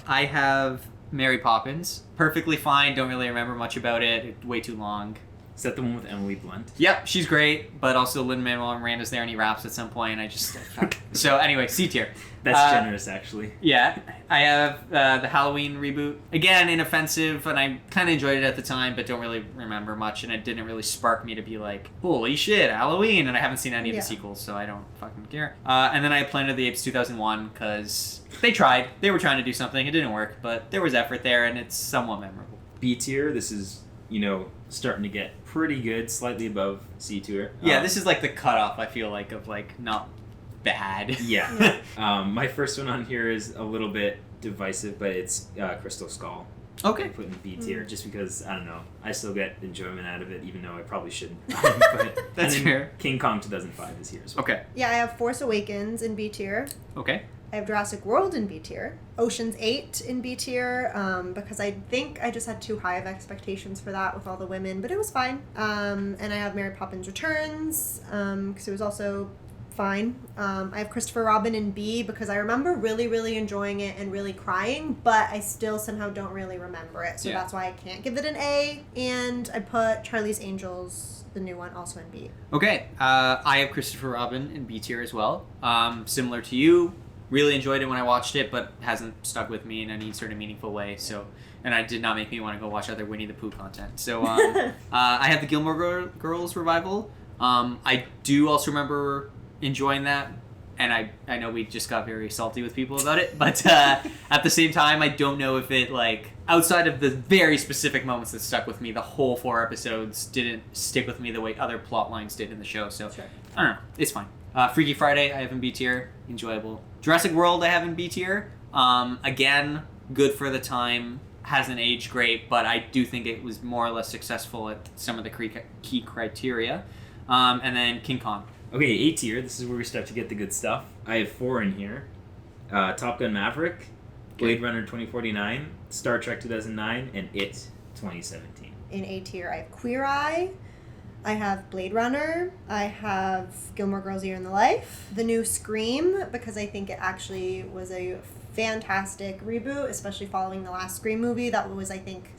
I have Mary Poppins. Perfectly fine, don't really remember much about it. It's way too long. Is that the one with Emily Blunt? Yep, she's great, but also Lin-Manuel Miranda's there and he raps at some point, and I just... So anyway, C tier. That's generous, actually. Yeah. I have the Halloween reboot. Again, inoffensive, and I kind of enjoyed it at the time, but don't really remember much, and it didn't really spark me to be like, holy shit, Halloween, and I haven't seen any of the sequels, so I don't fucking care. And then I have Planet of the Apes 2001, because they tried. They were trying to do something. It didn't work, but there was effort there, and it's somewhat memorable. B tier, this is, starting to get pretty good, slightly above C tier. Yeah, this is like the cutoff, I feel like, of like not bad. Yeah. My first one on here is a little bit divisive, but it's Crystal Skull. Okay. I put in B tier just because, I don't know, I still get enjoyment out of it, even though I probably shouldn't. But, That's fair. King Kong 2005 is here as well. Okay. Yeah, I have Force Awakens in B tier. Okay. I have Jurassic World in B tier. Ocean's 8 in B tier, because I think I just had too high of expectations for that with all the women, but it was fine. And I have Mary Poppins Returns, because it was also fine. I have Christopher Robin in B, because I remember really, really enjoying it and really crying, but I still somehow don't really remember it, so that's why I can't give it an A. And I put Charlie's Angels, the new one, also in B. Okay. I have Christopher Robin in B tier as well. Similar to you. Really enjoyed it when I watched it, but hasn't stuck with me in any sort of meaningful way. So, and it did not make me want to go watch other Winnie the Pooh content. So, I have the Gilmore Girls revival. I do also remember enjoying that, and I know we just got very salty with people about it, but at the same time, I don't know if it, like, outside of the very specific moments that stuck with me, the whole 4 episodes didn't stick with me the way other plot lines did in the show. So, I don't know. It's fine. Freaky Friday, I have in B tier. Enjoyable. Jurassic World, I have in B tier. Again, good for the time. Hasn't aged great, but I do think it was more or less successful at some of the key criteria. And then King Kong. Okay, A tier. This is where we start to get the good stuff. I have 4 in here. Top Gun Maverick, Blade Runner 2049, Star Trek 2009, and It 2017. In A tier, I have Queer Eye. I have Blade Runner. I have Gilmore Girls Year in the Life. The new Scream, because I think it actually was a fantastic reboot, especially following the last Scream movie. That was, I think,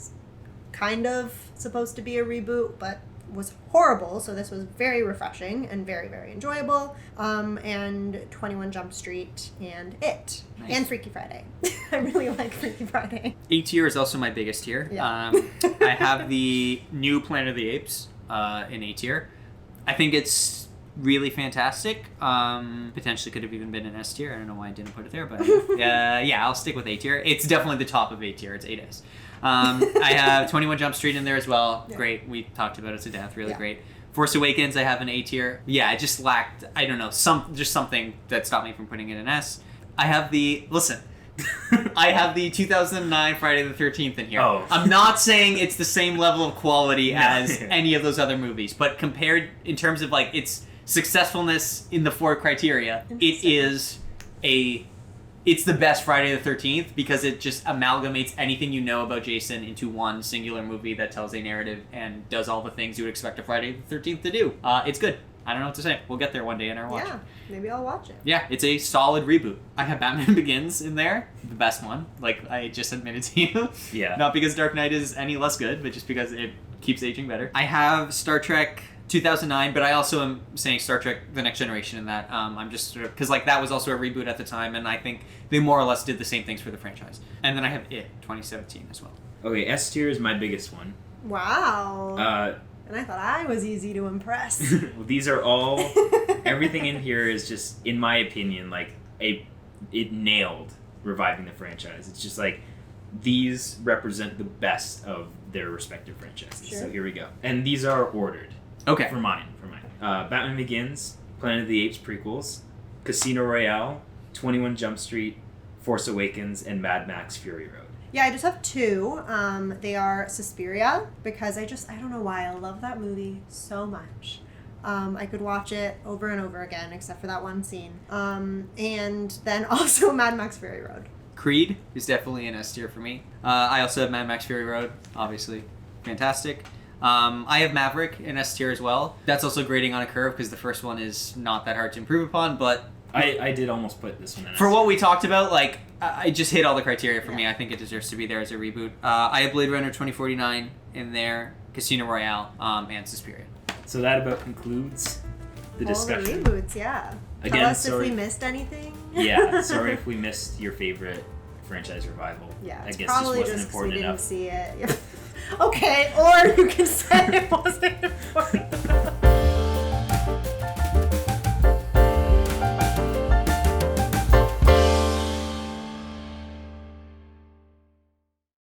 kind of supposed to be a reboot, but was horrible. So this was very refreshing and very, very enjoyable. And 21 Jump Street and It. Nice. And Freaky Friday. I really like Freaky Friday. A tier is also my biggest tier. Yeah. I have the new Planet of the Apes. In A tier. I think it's really fantastic. Potentially could have even been an S tier. I don't know why I didn't put it there, but yeah, I'll stick with A tier. It's definitely the top of A tier. It's 8S. I have 21 Jump Street in there as well. Yeah. Great. We talked about it to death. Really Yeah. great. Force Awakens, I have an A tier. Yeah, I just lacked, I don't know, something that stopped me from putting it in S. I have the 2009 Friday the 13th in here. Oh. I'm not saying it's the same level of quality as any of those other movies, but compared in terms of like its successfulness in the 4 criteria, it's the best Friday the 13th because it just amalgamates anything you know about Jason into one singular movie that tells a narrative and does all the things you would expect a Friday the 13th to do. It's good. I don't know what to say. We'll get there one day in our watch. Yeah, maybe I'll watch it. Yeah, it's a solid reboot. I have Batman Begins in there, the best one, like I just admitted to you. Yeah. Not because Dark Knight is any less good, but just because it keeps aging better. I have Star Trek 2009, but I also am saying Star Trek The Next Generation in that. I'm just sort of, because like that was also a reboot at the time, and I think they more or less did the same things for the franchise. And then I have It 2017 as well. Okay, S tier is my biggest one. Wow. And I thought I was easy to impress. Well, these are all, everything in here is just, in my opinion, like it nailed reviving the franchise. It's just like these represent the best of their respective franchises. Sure. So here we go, and these are ordered. Okay. For mine. Batman Begins, Planet of the Apes prequels, Casino Royale, 21 Jump Street, Force Awakens, and Mad Max Fury Road. Yeah, I just have 2. They are Suspiria, because I don't know why, I love that movie so much. I could watch it over and over again, except for that one scene. And then also Mad Max Fury Road. Creed is definitely an S tier for me. I also have Mad Max Fury Road, obviously. Fantastic. I have Maverick in S tier as well. That's also grading on a curve because the first one is not that hard to improve upon, but I did almost put this one in S for tier. what we talked about, like, I just hit all the criteria for me. I think it deserves to be there as a reboot. I have Blade Runner 2049 in there, Casino Royale, and Suspiria. So that about concludes the discussion. All the reboots, yeah. Again, Tell us sorry. if we missed anything. Yeah, sorry if we missed your favorite franchise revival. Yeah, I it's guess probably this wasn't just 'cause we important didn't enough. see it. Okay, or you can say it wasn't